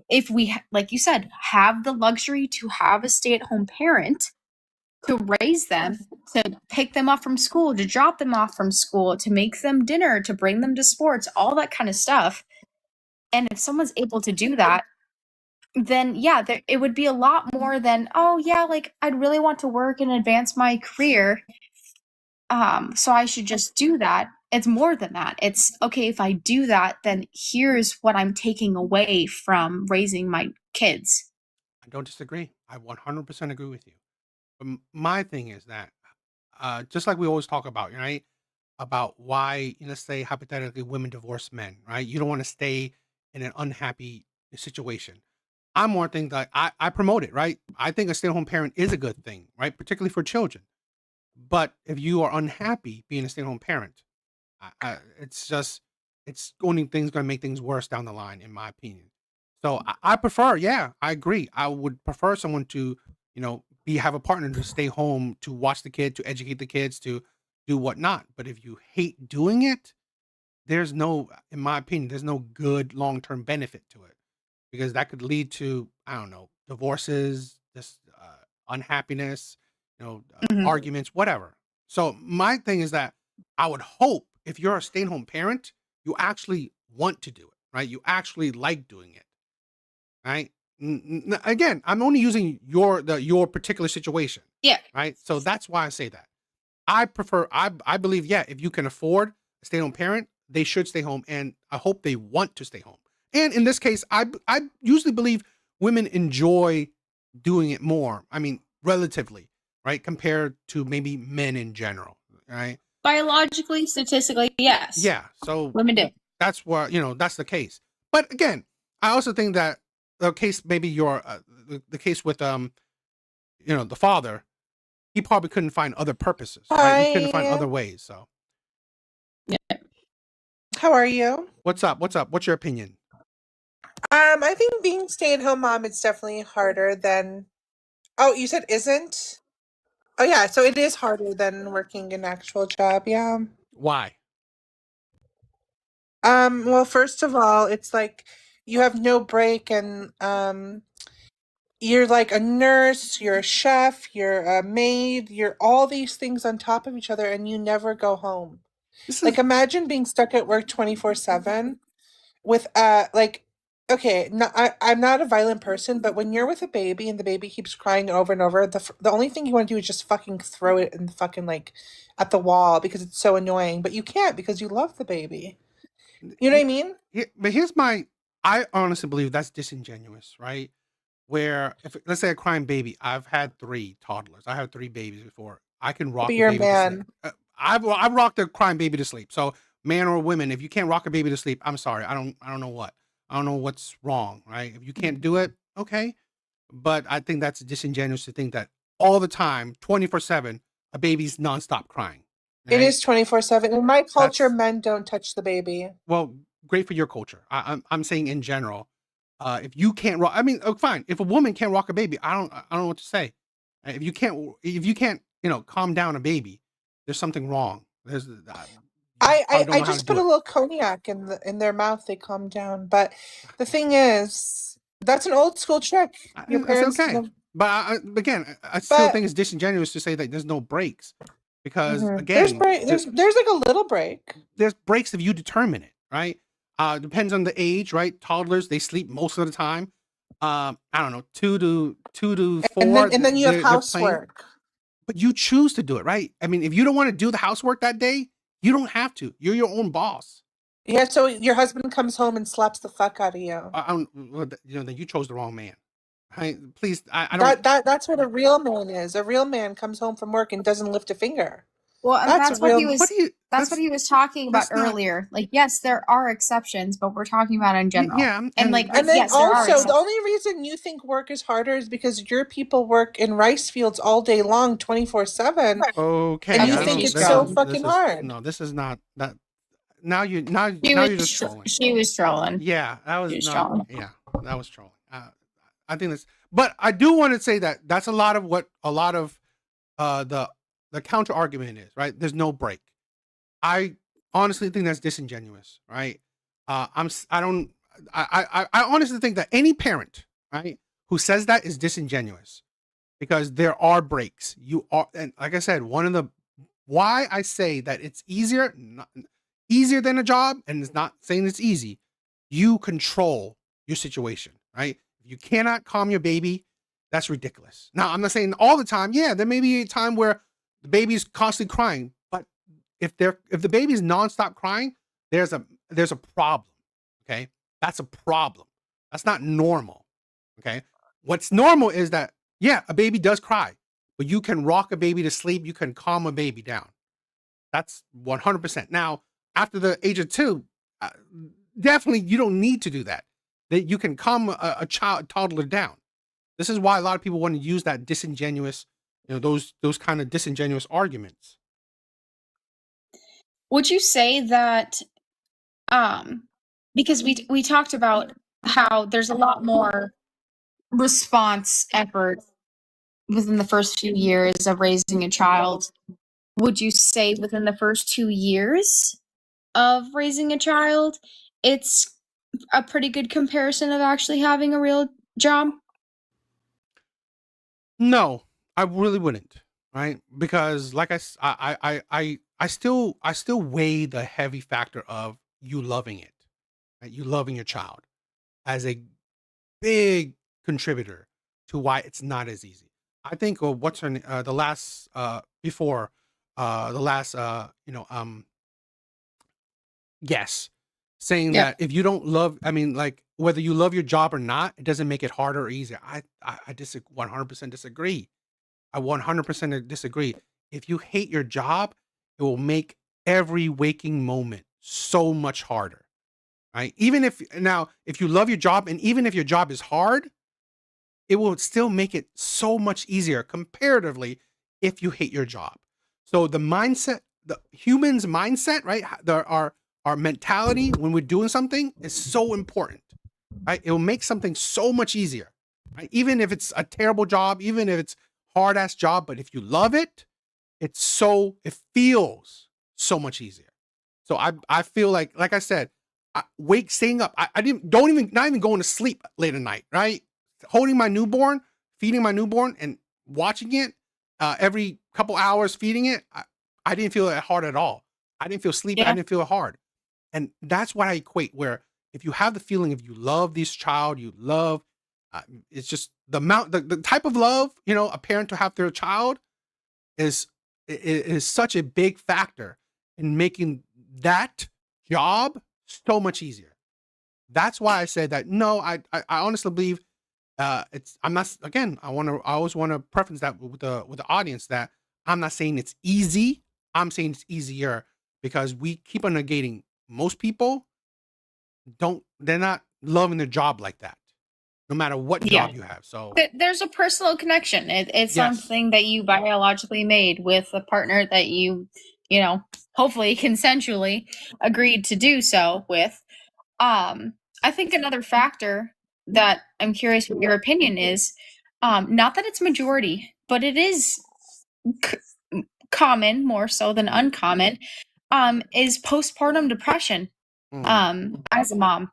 if we like you said, have the luxury to have a stay-at-home parent to raise them, to pick them up from school, to drop them off from school, to make them dinner, to bring them to sports, all that kind of stuff. And if someone's able to do that, then yeah, it would be a lot more than, oh yeah, like I'd really want to work and advance my career. So I should just do that. It's more than that. It's okay, if I do that, then here's what I'm taking away from raising my kids. I don't disagree. I 100% agree with you. But my thing is that, just like we always talk about, right? About why, let's say hypothetically, women divorce men, right? You don't want to stay in an unhappy situation. I'm more thinking like I promote it, right? I think a stay-at-home parent is a good thing, right? Particularly for children. But if you are unhappy being a stay-at-home parent, it's only things going to make things worse down the line, in my opinion. So I prefer, yeah, I agree. I would prefer someone to, have a partner to stay home to watch the kid, to educate the kids, to do whatnot. But if you hate doing it, there's no, in my opinion, there's no good long term benefit to it, because that could lead to, I don't know, divorces, just unhappiness, arguments, whatever. So my thing is that I would hope if you're a stay at home parent, you actually want to do it, right? You actually like doing it, right? Again, I'm only using your particular situation, Yeah. right? So that's why I say that. I believe, yeah, if you can afford a stay at home parent, they should stay home, and I hope they want to stay home. And in this case, I usually believe women enjoy doing it more. I mean, relatively, right, compared to maybe men in general, right? Biologically, statistically, yes. Yeah, so Women do. that's what, that's the case. But again, I also think that the case, maybe the case with the father, he probably couldn't find other purposes, right? He couldn't find Hi. other ways. So How are you? what's up? What's your opinion? I think being stay-at-home mom is definitely harder than. Oh, you said isn't? Oh yeah, so it is harder than working an actual job. Yeah. Why? Well, first of all, it's like you have no break, and you're like a nurse, you're a chef, you're a maid, you're all these things on top of each other, and you never go home. Like, imagine being stuck at work 24/7 with like, okay, I'm not a violent person, but when you're with a baby and the baby keeps crying over and over, the only thing you want to do is just fucking throw it in the fucking, like, at the wall, because it's so annoying, but you can't because you love the baby. You know what I mean? But I honestly believe that's disingenuous, right? Where, if let's say a crying baby, I've had 3 toddlers. I had 3 babies before. I can rock But a you're a baby to sleep. man. I've rocked a crying baby to sleep. So, man or women, if you can't rock a baby to sleep, I'm sorry. I don't know what. I don't know what's wrong, right? If you can't do it, okay. But I think that's disingenuous to think that all the time, 24/7, a baby's nonstop crying. It Right? is 24/7. In my culture, That's men don't touch the baby. well, great for your culture. I'm saying in general, if you can't rock, I mean, fine. If a woman can't rock a baby, I don't know what to say. If you can't, calm down a baby, there's something wrong. There's you probably I don't know how to just put do a it. little cognac in their mouth, they calm down. But the thing is, that's an old school trick. Your It's parents, okay. But again, I still but think it's disingenuous to say that there's no breaks, because there's again, break. There's like a little break. there's breaks if you determine it, right? Depends on the age, right? Toddlers, they sleep most of the time. I don't know, 2 to 4, And then you have they're playing. housework. But you choose to do it, right? I mean, if you don't want to do the housework that day, you don't have to. You're your own boss. Yeah, so your husband comes home and slaps the fuck out of you. Then you chose the wrong man. Please, I don't. That's what a real man is. A real man comes home from work and doesn't lift a finger. Well, and That's what real. he was. That's what he was talking about that's not- earlier. Like, yes, there are exceptions, but we're talking about in general. Yeah, and And then yes, there are also, exceptions. the only reason you think work is harder is because your people work in rice fields all day long, 24/7. Okay, And you I think don't- it's this so is- fucking this is- hard. No, this is not that. Now you're just trolling. She was trolling. Yeah, that was She was not. trolling. Yeah, that was trolling. I think that's. But I do want to say that that's a lot of the counter argument is, right. There's no break. I honestly think that's disingenuous, right? I honestly think that any parent, right, who says that is disingenuous, because there are breaks. And like I said, why I say that it's easier than a job, and it's not saying it's easy. You control your situation, right? If you cannot calm your baby, that's ridiculous. Now, I'm not saying all the time. Yeah, there may be a time where the baby's constantly crying, but if the baby's nonstop crying, there's a problem. Okay, that's a problem. That's not normal. Okay, what's normal is that, yeah, a baby does cry, but you can rock a baby to sleep. You can calm a baby down. That's 100%. Now, after the age of 2, definitely you don't need to do that. That you can calm a toddler down. This is why a lot of people want to use that disingenuous, those kind of disingenuous arguments. Would you say that because we talked about how there's a lot more response effort within the first few years of raising a child. Would you say within the first 2 years of raising a child, it's a pretty good comparison of actually having a real job? No, I really wouldn't, right? Because like I still weigh the heavy factor of you loving it, right? You loving your child as a big contributor to why it's not as easy. I think what's her the last before the last guess saying Yep. that if you don't love, I mean, like whether you love your job or not, it doesn't make it harder or easier. I 100% disagree. I 100% disagree. If you hate your job, it will make every waking moment so much harder, right? Even if you love your job and even if your job is hard, it will still make it so much easier comparatively if you hate your job. So the mindset, the human's mindset, right? Our mentality when we're doing something is so important, right? It will make something so much easier, right? Even if it's a terrible job, even if it's hard ass job, but if you love it, it feels so much easier. So I feel like I said, staying up. I not even going to sleep late at night, right? Holding my newborn, feeding my newborn, and watching it every couple hours, feeding it. I didn't feel it hard at all. I didn't feel sleepy. I didn't feel it hard, and that's what I equate. Where if you have the feeling if you love this child, you love, it's just the type of love a parent to have their child is such a big factor in making that job so much easier. That's why I said that. No, I honestly believe I'm not, again, I always want to preference that with the audience that I'm not saying it's easy. I'm saying it's easier because we keep on negating most people they're not loving their job like that, no matter what job you have. So There's a personal connection. It's Yes. something that you biologically made with a partner that you hopefully consensually agreed to do so with. I think another factor that I'm curious what your opinion is, not that it's majority, but it is common, more so than uncommon, is postpartum depression as a mom.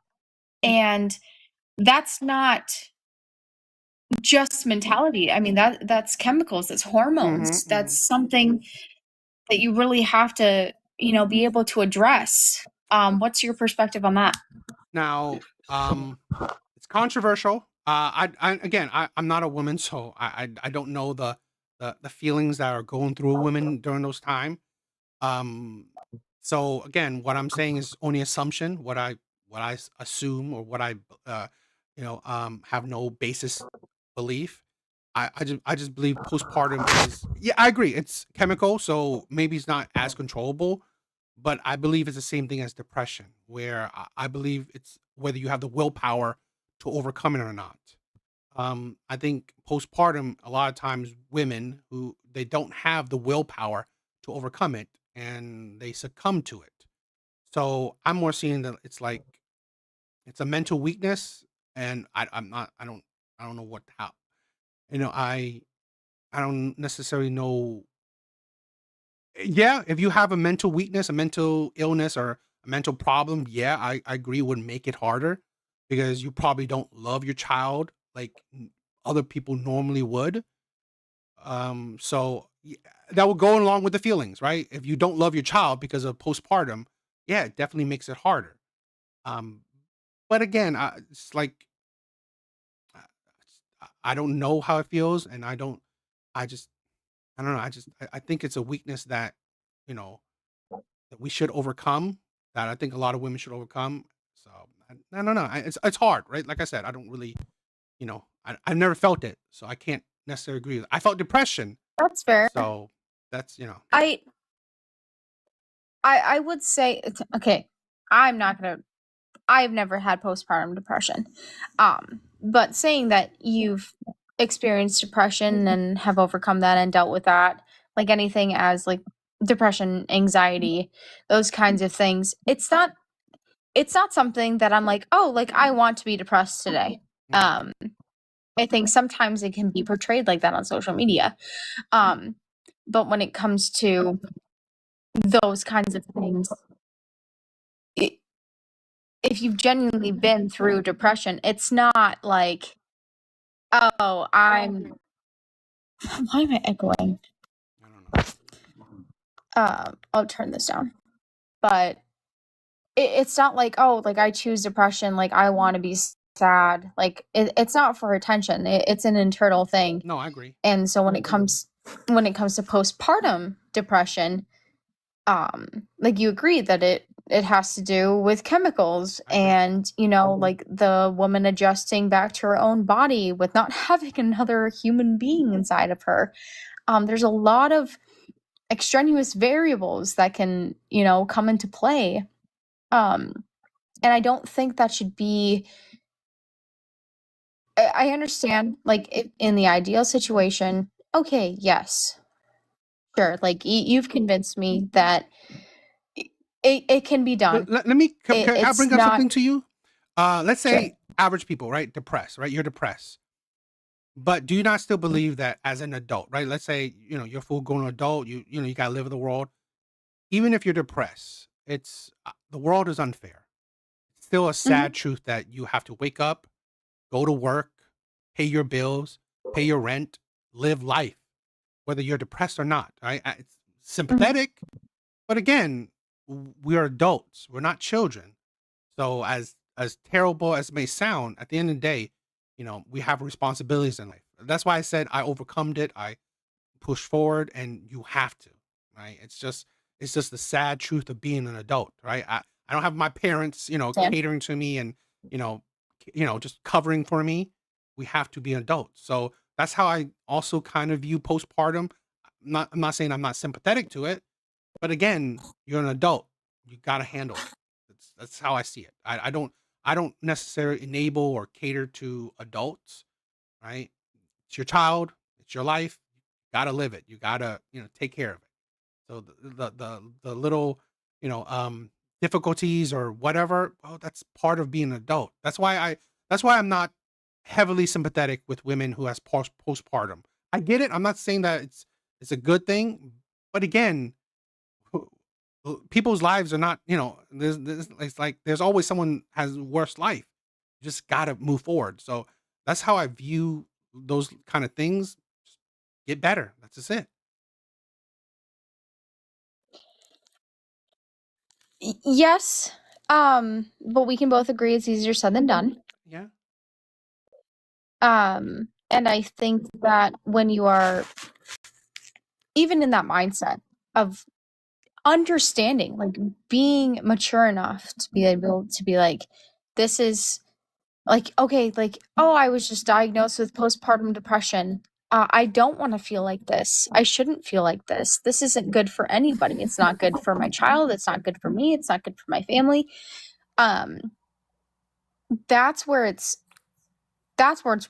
And that's not just mentality. I mean, that's chemicals, that's hormones. That's something that you really have to, be able to address. What's your perspective on that? Now, it's controversial. I'm not a woman, so I don't know the feelings that are going through women during those time. So again, what I'm saying is only assumption. What I assume or what I have no basis belief. I just believe postpartum is, yeah, I agree. It's chemical, so maybe it's not as controllable, but I believe it's the same thing as depression, where I believe it's whether you have the willpower to overcome it or not. I think postpartum, a lot of times women who they don't have the willpower to overcome it and they succumb to it. So I'm more seeing that it's like it's a mental weakness, and I don't know what how I don't necessarily know. Yeah, if you have a mental weakness, a mental illness, or a mental problem, yeah, I agree would make it harder because you probably don't love your child like other people normally would. So that will go along with the feelings, right? If you don't love your child because of postpartum, yeah, it definitely makes it harder. Um, but again, it's like I don't know how it feels, and I just, I don't know. I think it's a weakness that you know that we should overcome. That I think a lot of women should overcome. So I don't know. It's hard, right? Like I said, I don't really, I've never felt it, so I can't necessarily agree. I felt depression, That's fair. so that's I would say okay. I've never had postpartum depression. But saying that you've experienced depression and have overcome that and dealt with that, like anything as like depression, anxiety, those kinds of things, it's not it's not something that I'm like, oh, like I want to be depressed today. I think sometimes it can be portrayed like that on social media. But when it comes to those kinds of things, if you've genuinely been through depression, it's not like, oh, why am I echoing? I don't know. I'll turn this down. But it's not like, oh, like I choose depression, like I want to be sad. Like it's not for attention. It's an internal thing. No, I agree. And so when it comes to postpartum depression, like you agree that it has to do with chemicals and, you know, like the woman adjusting back to her own body with not having another human being inside of her. There's a lot of extraneous variables that can, you know, come into play. And I don't think that should be. I understand, like, in the ideal situation, okay, yes, sure, like, you've convinced me that it can be done. Let me, can I It's bring up not. something to you? Let's Sure. say average people, right? Depressed, right? You're depressed. But do you not still believe that as an adult, right? Let's say, you know, you're a full-grown adult, you know, you gotta live in the world. Even if you're depressed, it's the world is unfair. It's still a sad truth that you have to wake up, go to work, pay your bills, pay your rent, live life, whether you're depressed or not. Right? It's sympathetic, but again, we are adults. We're not children. So as terrible as it may sound, at the end of the day, you know, we have responsibilities in life. That's why I said I overcome it. I push forward, and you have to. Right? It's just the sad truth of being an adult. Right? I don't have my parents, you know, Yeah. catering to me and you know, just covering for me. We have to be adults. So that's how I also kind of view postpartum. I'm not saying I'm not sympathetic to it, but again, you're an adult. You got to handle it. That's how I see it. I don't necessarily enable or cater to adults, right? It's your child, it's your life. You got to live it. You got to, you know, take care of it. So the little, you know, difficulties or whatever, oh, that's part of being an adult. That's why I'm not heavily sympathetic with women who has postpartum. I get it. I'm not saying that it's a good thing, but again, people's lives are not, you know, it's like there's always someone has worse life. You just got to move forward. So that's how I view those kind of things. Just get better. That's just it. Yes, but we can both agree it's easier said than done. Yeah. And I think that when you are even in that mindset of understanding, like being mature enough to be able to be like, this is like, okay, like, oh, I was just diagnosed with postpartum depression. I don't want to feel like this. I shouldn't feel like this. This isn't good for anybody. It's not good for my child. It's not good for me. It's not good for my family. That's where it's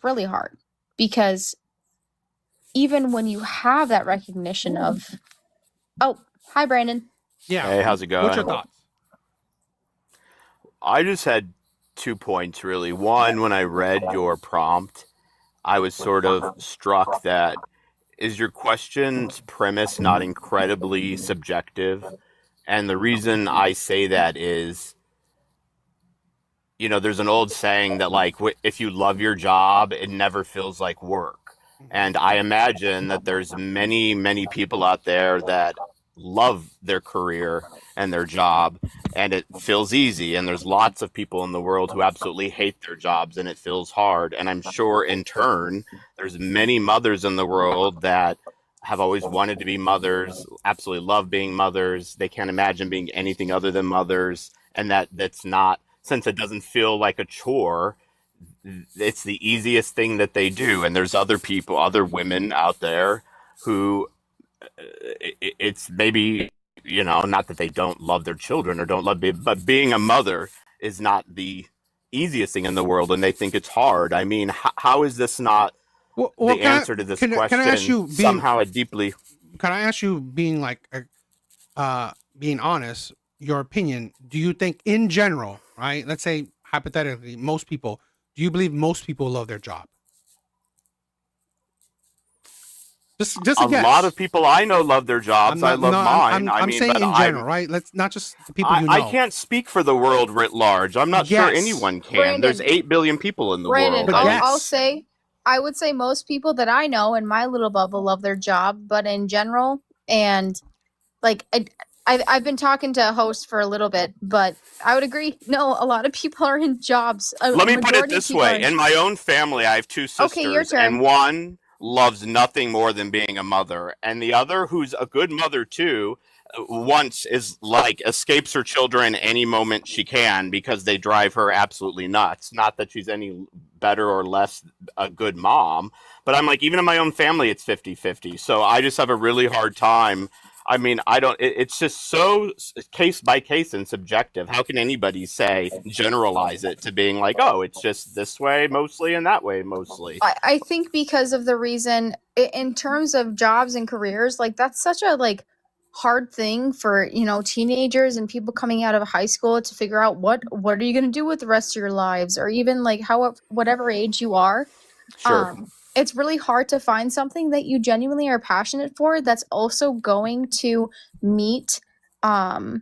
really hard, because even when you have that recognition of, oh, hi, Brandon. Yeah. Hey, how's it going? What's your thoughts? I just had 2 points, really. One, when I read your prompt, I was sort of struck that is your question's premise not incredibly subjective? And the reason I say that is, you know, there's an old saying that, like, if you love your job, it never feels like work. And I imagine that there's many, many people out there that love their career and their job, and it feels easy. And there's lots of people in the world who absolutely hate their jobs, and it feels hard. And I'm sure in turn, there's many mothers in the world that have always wanted to be mothers, absolutely love being mothers. They can't imagine being anything other than mothers. And that's not, since it doesn't feel like a chore, it's the easiest thing that they do. And there's other people, other women out there who it's maybe, you know, not that they don't love their children or don't love but being a mother is not the easiest thing in the world, and they think it's hard. I mean, how is this not the answer to this question? Can I ask you, somehow a deeply? Can I ask you, being like, being honest? your opinion, do you think in general, right? Let's say hypothetically, most people, do you believe most people love their job? Just a A guess. lot of people I know love their jobs. I love mine. I'm mean, saying but in general, right? Let's not just the people you know. I can't speak for the world writ large. I'm not sure Yes. anyone can. Brandon, There's 8 billion people in the Brandon, world. I'll say, I would say most people that I know in my little bubble love their job, but in general, and like I've been talking to a host for a little bit, but I would agree. No, a lot of people are in jobs. Let me put it this way. In my own family, I have 2 sisters. Okay, your turn. And one loves nothing more than being a mother. And the other, who's a good mother too, once is like escapes her children any moment she can because they drive her absolutely nuts. Not that she's any better or less a good mom, but I'm like, even in my own family, it's 50-50. So I just have a really hard time. I mean, it's just so case by case and subjective. How can anybody generalize it to being like, oh, it's just this way mostly and that way mostly? I think because of the reason, in terms of jobs and careers, like that's such a hard thing for, teenagers and people coming out of high school to figure out what are you going to do with the rest of your lives, or even whatever age you are. Sure. It's really hard to find something that you genuinely are passionate for that's also going to meet a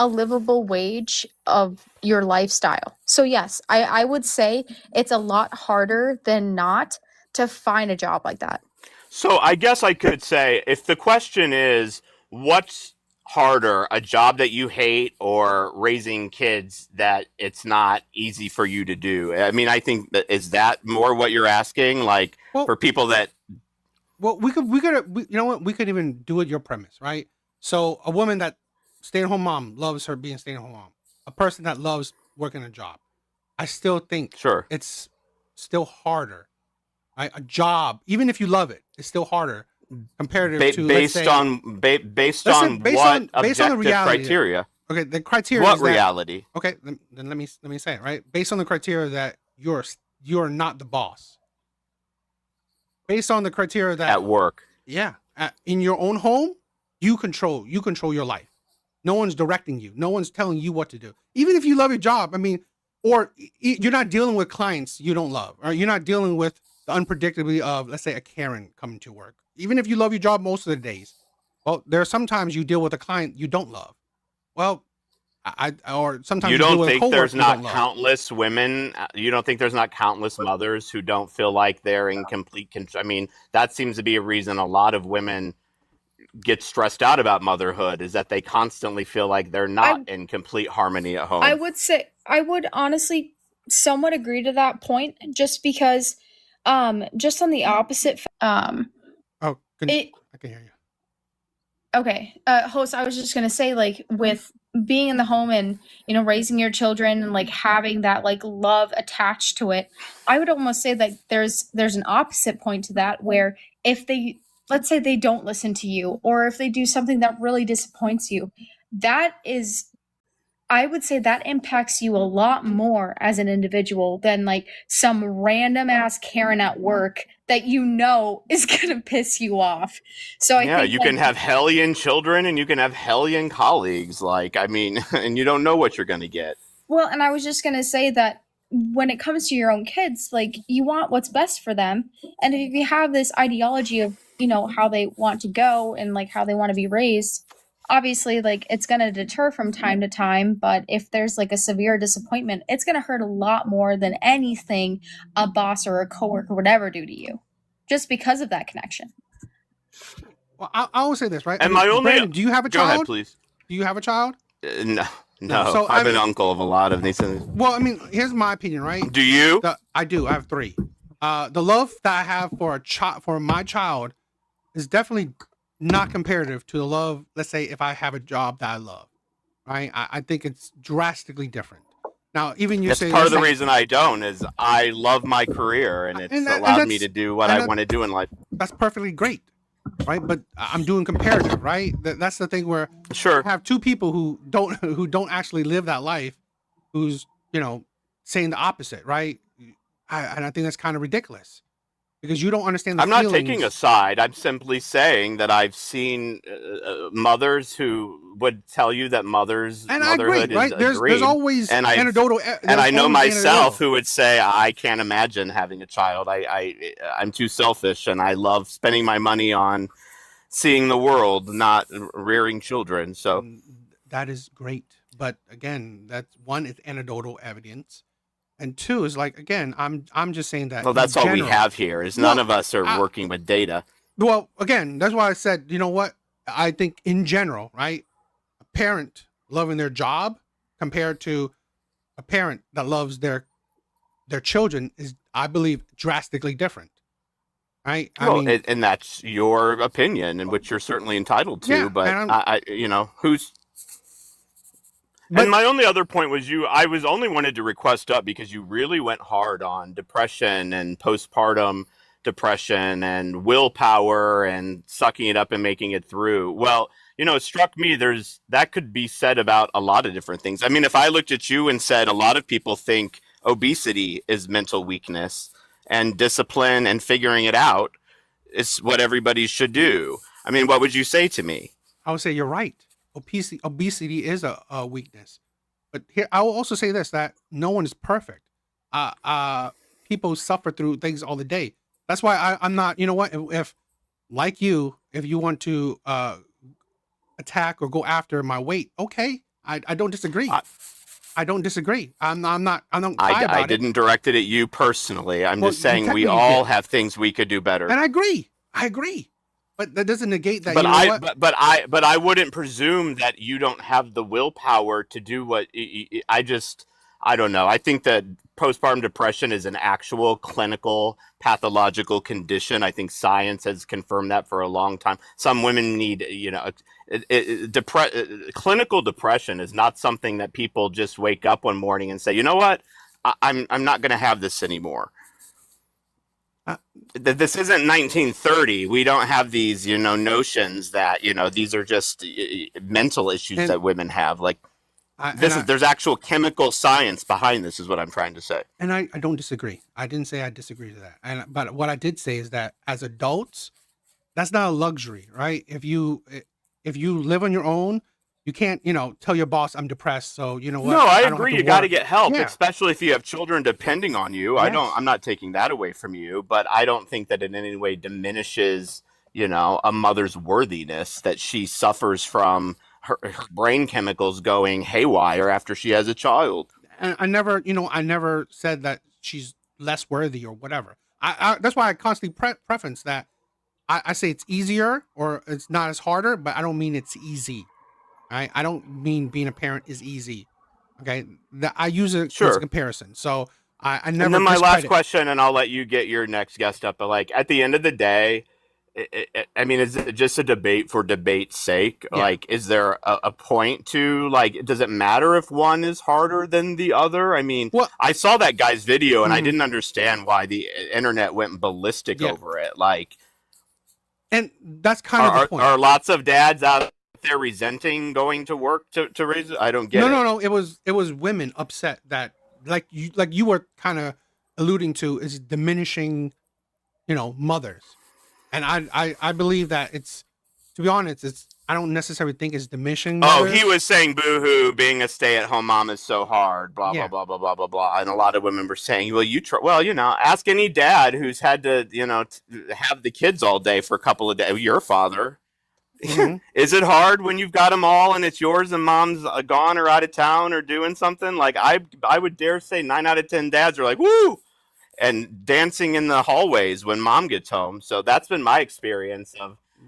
livable wage of your lifestyle. So yes, I would say it's a lot harder than not to find a job like that. So I guess I could say, if the question is, what's harder, a job that you hate or raising kids that it's not easy for you to do? I mean, I think is that more what you're asking? Like, for people that... Well, we could you know what? We could even do it your premise, right? So a woman that stay-at-home mom loves her being stay-at-home mom. A person that loves working a job. I still think it's still harder. Right? A job, even if you love it, it's still harder comparative to based on what objective criteria? Okay, the criteria. What reality? Okay, then let me say it, right. Based on the criteria that you're not the boss. Based on the criteria that at work, in your own home, you control your life. No one's directing you. No one's telling you what to do. Even if you love your job, I mean, or you're not dealing with clients you don't love, or you're not dealing with the unpredictability of, let's say, a Karen coming to work. Even if you love your job most of the days, well, there are sometimes you deal with a client you don't love. Well, or sometimes you don't deal with think a there's not love. countless women. You don't think there's not countless mothers who don't feel like they're in complete control. I mean, that seems to be a reason a lot of women get stressed out about motherhood, is that they constantly feel like they're not in complete harmony at home. I would honestly somewhat agree to that point, just because just on the opposite I can hear you. Okay. Host, I was just gonna say, with being in the home and raising your children and having that love attached to it, I would almost say that there's an opposite point to that, where if let's say they don't listen to you, or if they do something that really disappoints you, I would say that impacts you a lot more as an individual than some random ass Karen at work that is gonna piss you off. So I think you can have hellion children and you can have hellion colleagues. And you don't know what you're gonna get. Well, and I was just gonna say that when it comes to your own kids, you want what's best for them, and if you have this ideology of how they want to go and how they want to be raised, obviously it's going to deter from time to time, but if there's a severe disappointment, it's going to hurt a lot more than anything a boss or a coworker would ever do to you, just because of that connection. Well, I will say this, right? And Brandon, do you have a child? Go ahead, please. Do you have a child? No. So I'm an uncle of a lot of these things. Well, I mean, here's my opinion, right? Do you? I do. I have 3. The love that I have for my child is definitely not comparative to the love, let's say, if I have a job that I love, right? I think it's drastically different. Now, even that's part of the reason I don't, is I love my career and it's allowed me to do what I want to do in life. That's perfectly great, right? But I'm doing comparative, right? That's the thing where I have 2 people who don't actually live that life, who's saying the opposite, right? And I think that's kind of ridiculous. because you don't understand the I'm not taking a feelings. side. I'm simply saying that I've seen mothers who would tell you that And I agree, motherhood is right? a There's dream, always and anecdotal. I There's know always myself anecdotal. who would say I can't imagine having a child. I'm too selfish, and I love spending my money on seeing the world, not rearing children. So That is great, but again, that's one is anecdotal evidence, and two is like again, I'm just saying that well, in that's all we general. have here. Is none Well, of us are working with data. well, again, that's why I said, you know what? I think in general, right? A parent loving their job compared to a parent that loves their children is, I believe, drastically different, right? I Well, mean, and that's your opinion, and which you're certainly entitled to. yeah, But and who's but and my only other point was I was only wanted to request up because you really went hard on depression and postpartum depression and willpower and sucking it up and making it through. Well, it struck me that could be said about a lot of different things. I mean, if I looked at you and said a lot of people think obesity is mental weakness and discipline and figuring it out is what everybody should do. I mean, what would you say to me? I would say you're right. Obesity is a weakness, but here I will also say this: that no one is perfect. People suffer through things all the day. That's why I'm not. You know what? If like you, if you want to attack or go after my weight, okay, I don't disagree. I don't disagree. I'm not. I don't cry about I it. didn't direct it at you personally. I'm Well, just you saying we technically all did, have things we could do better. and I agree. I agree, but that doesn't negate that. But You know what? but I wouldn't presume that you don't have the willpower to do what I don't know. I think that postpartum depression is an actual clinical pathological condition. I think science has confirmed that for a long time. Some women need, clinical depression is not something that people just wake up one morning and say, you know what, I'm not going to have this anymore. This isn't 1930. We don't have these, notions that, these are just mental issues that women have. Like, there's actual chemical science behind this, is what I'm trying to say. And I don't disagree. I didn't say I disagree to that. But what I did say is that as adults, that's not a luxury, right? If you live on your own, you can't, tell your boss I'm depressed. So you know what? No, I don't have agree. to You got to work. get help, Yeah. especially if you have children depending on you. Yes. I'm not taking that away from you, but I don't think that in any way diminishes, a mother's worthiness that she suffers from her brain chemicals going haywire after she has a child. And I never said that she's less worthy or whatever. That's why I constantly preference that. I say it's easier or it's not as harder, but I don't mean it's easy. Right? I don't mean being a parent is easy. Okay, I use it as a comparison. So I never. And then my discredit. last question, and I'll let you get your next guest up. But like at the end of the day, I mean, is it just a debate for debate's sake? Yeah. Like, is there a point to, like, does it matter if one is harder than the other? I mean, I saw that guy's video and I didn't understand why the internet went ballistic over it. Like, and that's kind of the point. Are lots of dads out there resenting going to work to raise it? I don't get it. No. It was women upset that like you were kind of alluding to is diminishing, mothers. And I believe that it's, to be honest, I don't necessarily think it's diminishing mothers. Oh, he was saying boo-hoo, being a stay-at-home mom is so hard, blah, blah, blah, blah, blah, blah, blah. And a lot of women were saying, well, ask any dad who's had to, have the kids all day for a couple of days. Your father. Mm-hmm. Is it hard when you've got them all and it's yours and mom's gone or out of town or doing something? Like, I would dare say 9 out of 10 dads are like, woo! And dancing in the hallways when mom gets home. So that's been my experience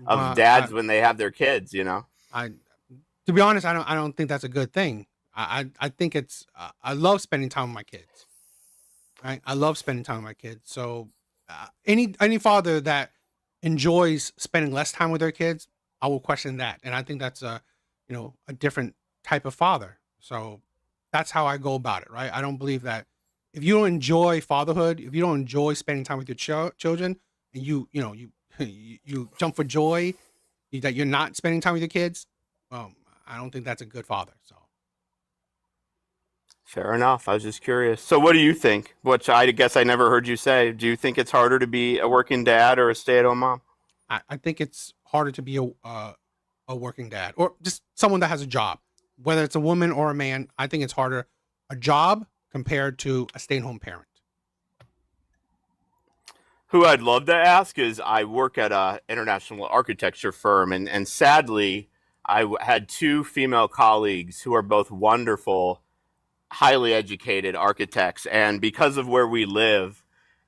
of dads when they have their kids, To be honest, I don't think that's a good thing. I think it's I love spending time with my kids. Right? I love spending time with my kids. So any father that enjoys spending less time with their kids, I will question that. And I think that's a different type of father. So that's how I go about it, right? I don't believe that if you don't enjoy fatherhood, if you don't enjoy spending time with your children, and you jump for joy that you're not spending time with your kids, I don't think that's a good father. Fair enough. I was just curious. So what do you think? Which I guess I never heard you say. Do you think it's harder to be a working dad or a stay-at-home mom? I think it's harder to be a working dad or just someone that has a job, whether it's a woman or a man. I think it's harder a job compared to a stay-at-home parent. Who I'd love to ask is I work at a international architecture firm, and sadly, had two female colleagues who are both wonderful, highly educated architects, and because of where we live,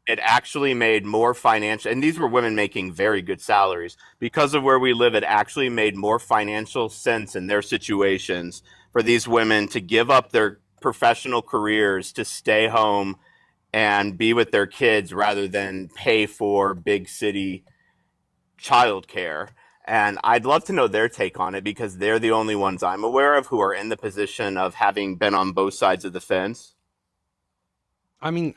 it actually made more financial, and these were women making very good salaries. Because of where we live, it actually made more financial sense in their situations for these women to give up their professional careers to stay home and be with their kids rather than pay for big city childcare. And I'd love to know their take on it because they're the only ones I'm aware of who are in the position of having been on both sides of the fence. I mean,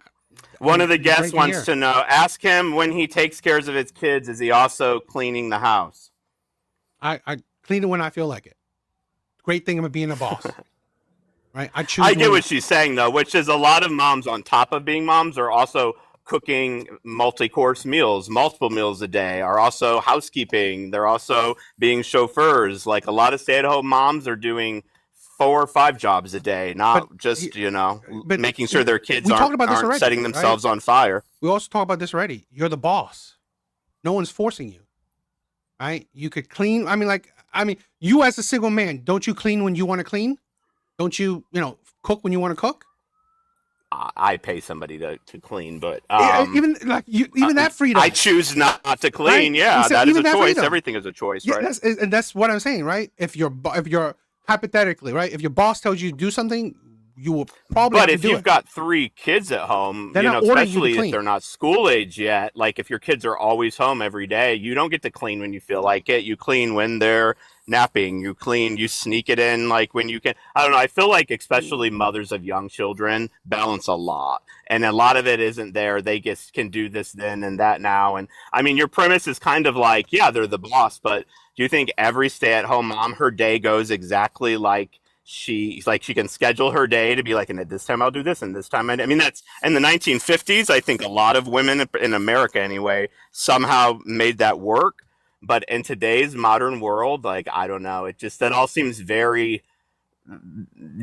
one of the guests wants to know, ask him when he takes care of his kids, is he also cleaning the house? I clean it when I feel like it. Great thing about being a boss. Right? I get what she's saying, though, which is a lot of moms on top of being moms are also cooking multi-course meals, multiple meals a day, are also housekeeping. They're also being chauffeurs. Like a lot of stay-at-home moms are doing 4 or 5 jobs a day, not just, making sure their kids aren't setting themselves on fire. We also talked about this already. You're the boss. No one's forcing you. Right? You could clean. You as a single man, don't you clean when you want to clean? Don't you, cook when you want to cook? I pay somebody to clean, but even that freedom. I choose not to clean. Right? Yeah, that is a choice. Freedom. Everything is a choice, right? That's what I'm saying, right? If you're hypothetically, right, if your boss tells you to do something, you will probably. But if you've got 3 kids at home, especially if they're not school age yet, like if your kids are always home every day, you don't get to clean when you feel like it. You clean when they're napping. You sneak it in like when you can. I don't know. I feel like especially mothers of young children balance a lot, and a lot of it isn't there. They just can do this then and that now. And I mean, your premise is kind of like, yeah, they're the boss, but do you think every stay-at-home mom, her day goes exactly like she can schedule her day to be like, and at this time I'll do this, and this time I mean, that's in the 1950s. I think a lot of women in America anyway somehow made that work. But in today's modern world, like, I don't know, that all seems very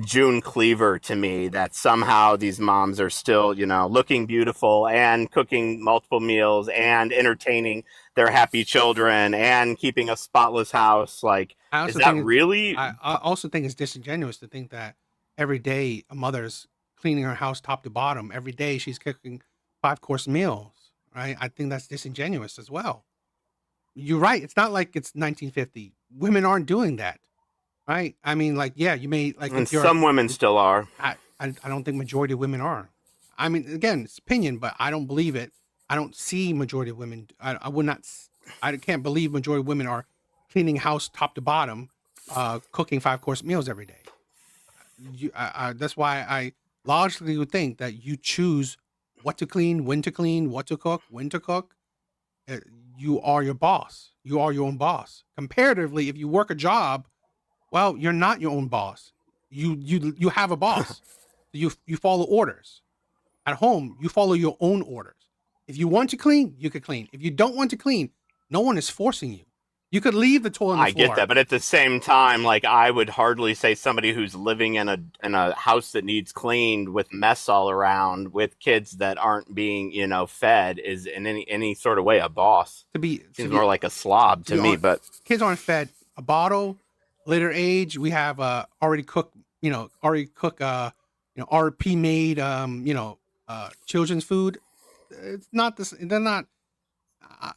June Cleaver to me, that somehow these moms are still, looking beautiful and cooking multiple meals and entertaining their happy children and keeping a spotless house. Like, is that really? I also think it's disingenuous to think that every day a mother's cleaning her house top to bottom. Every day she's cooking 5-course meals, right? I think that's disingenuous as well. You're right. It's not like it's 1950. Women aren't doing that, right? I mean, like, yeah, you may like. And some women still are. I don't think majority of women are. I mean, again, it's opinion, but I don't believe it. I don't see majority of women. I would not. I can't believe majority of women are cleaning house top to bottom, cooking 5-course meals every day. That's why I logically would think that you choose what to clean, what to cook, when to cook. You are your boss. You are your own boss. Comparatively, if you work a job, well, you're not your own boss. You have a boss. You follow orders. At home, you follow your own orders. If you want to clean, you could clean. If you don't want to clean, no one is forcing you. You could leave the toilet on the floor. I get that, but at the same time, like, I would hardly say somebody who's living in a house that needs cleaned with mess all around with kids that aren't being, fed is in any sort of way a boss. Seems more like a slob to me. But kids aren't fed a bottle, later age. We have already cooked, RP made, children's food. It's not this. They're not.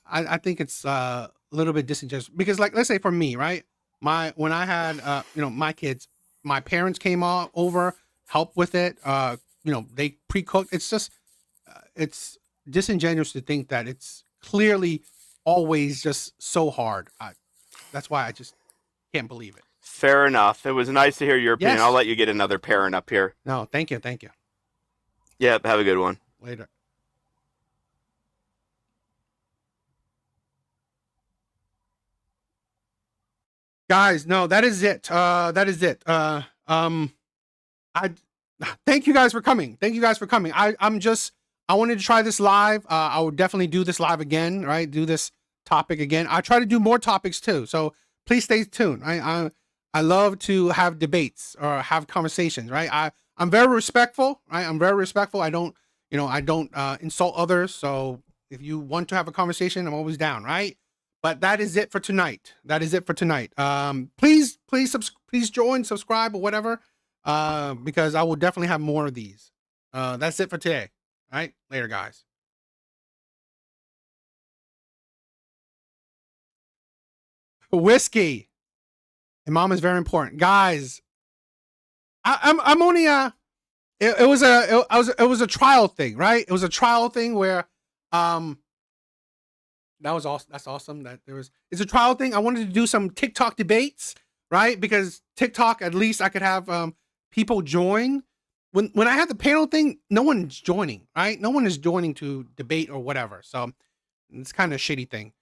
I think it's a little bit disingenuous because, like, let's say for me, right? When I had my kids, my parents came over, helped with it. They pre-cooked. It's just it's disingenuous to think that it's clearly always just so hard. That's why I just can't believe it. Fair enough. It was nice to hear your opinion. Yes. I'll let you get another parent up here. No, thank you. Yeah, have a good one. Later. Guys, no, that is it. I Thank you guys for coming. Thank you guys for coming. I wanted to try this live. I will definitely do this live again, right? Do this topic again. I try to do more topics too. So please stay tuned. I love to have debates or have conversations, right? I'm very respectful, right? I'm very respectful. I don't insult others. So if you want to have a conversation, I'm always down, right? But that is it for tonight. Please join, subscribe, or whatever, because I will definitely have more of these. That's it for today. All right, later, guys. Whiskey. And mom is very important, guys. I'm only it was a trial thing, right? It was a trial thing where that's awesome that it's a trial thing. I wanted to do some TikTok debates, right? Because TikTok, at least I could have people join. When I had the panel thing, no one's joining, right? No one is joining to debate or whatever. So it's kind of a shitty thing.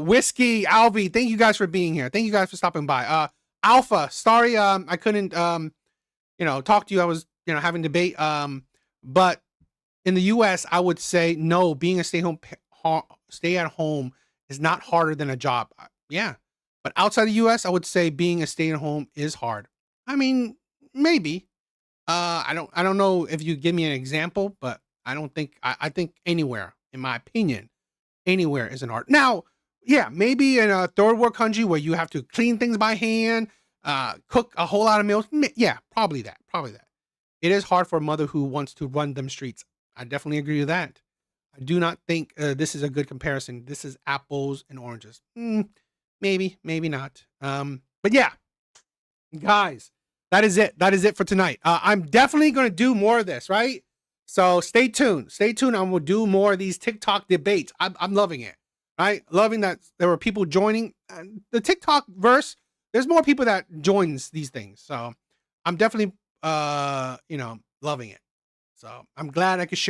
Whiskey, Alvi, thank you guys for being here. Thank you guys for stopping by. Alpha, sorry, I couldn't talk to you. I was having debate. But in the US, I would say no, being a stay at home is not harder than a job. Yeah. But outside the US, I would say being a stay at home is hard. I mean, maybe. I don't know if you give me an example, but I think anywhere, in my opinion, anywhere isn't hard. Now, yeah, maybe in a third world country where you have to clean things by hand, cook a whole lot of meals. Yeah, probably that. It is hard for a mother who wants to run them streets. I definitely agree with that. I do not think this is a good comparison. This is apples and oranges. Maybe not. But yeah, guys, that is it. That is it for tonight. I'm definitely going to do more of this, right? So stay tuned. I will do more of these TikTok debates. I'm loving it, right? Loving that there were people joining the TikTok verse. There's more people that joins these things. So I'm definitely, loving it. So I'm glad I could share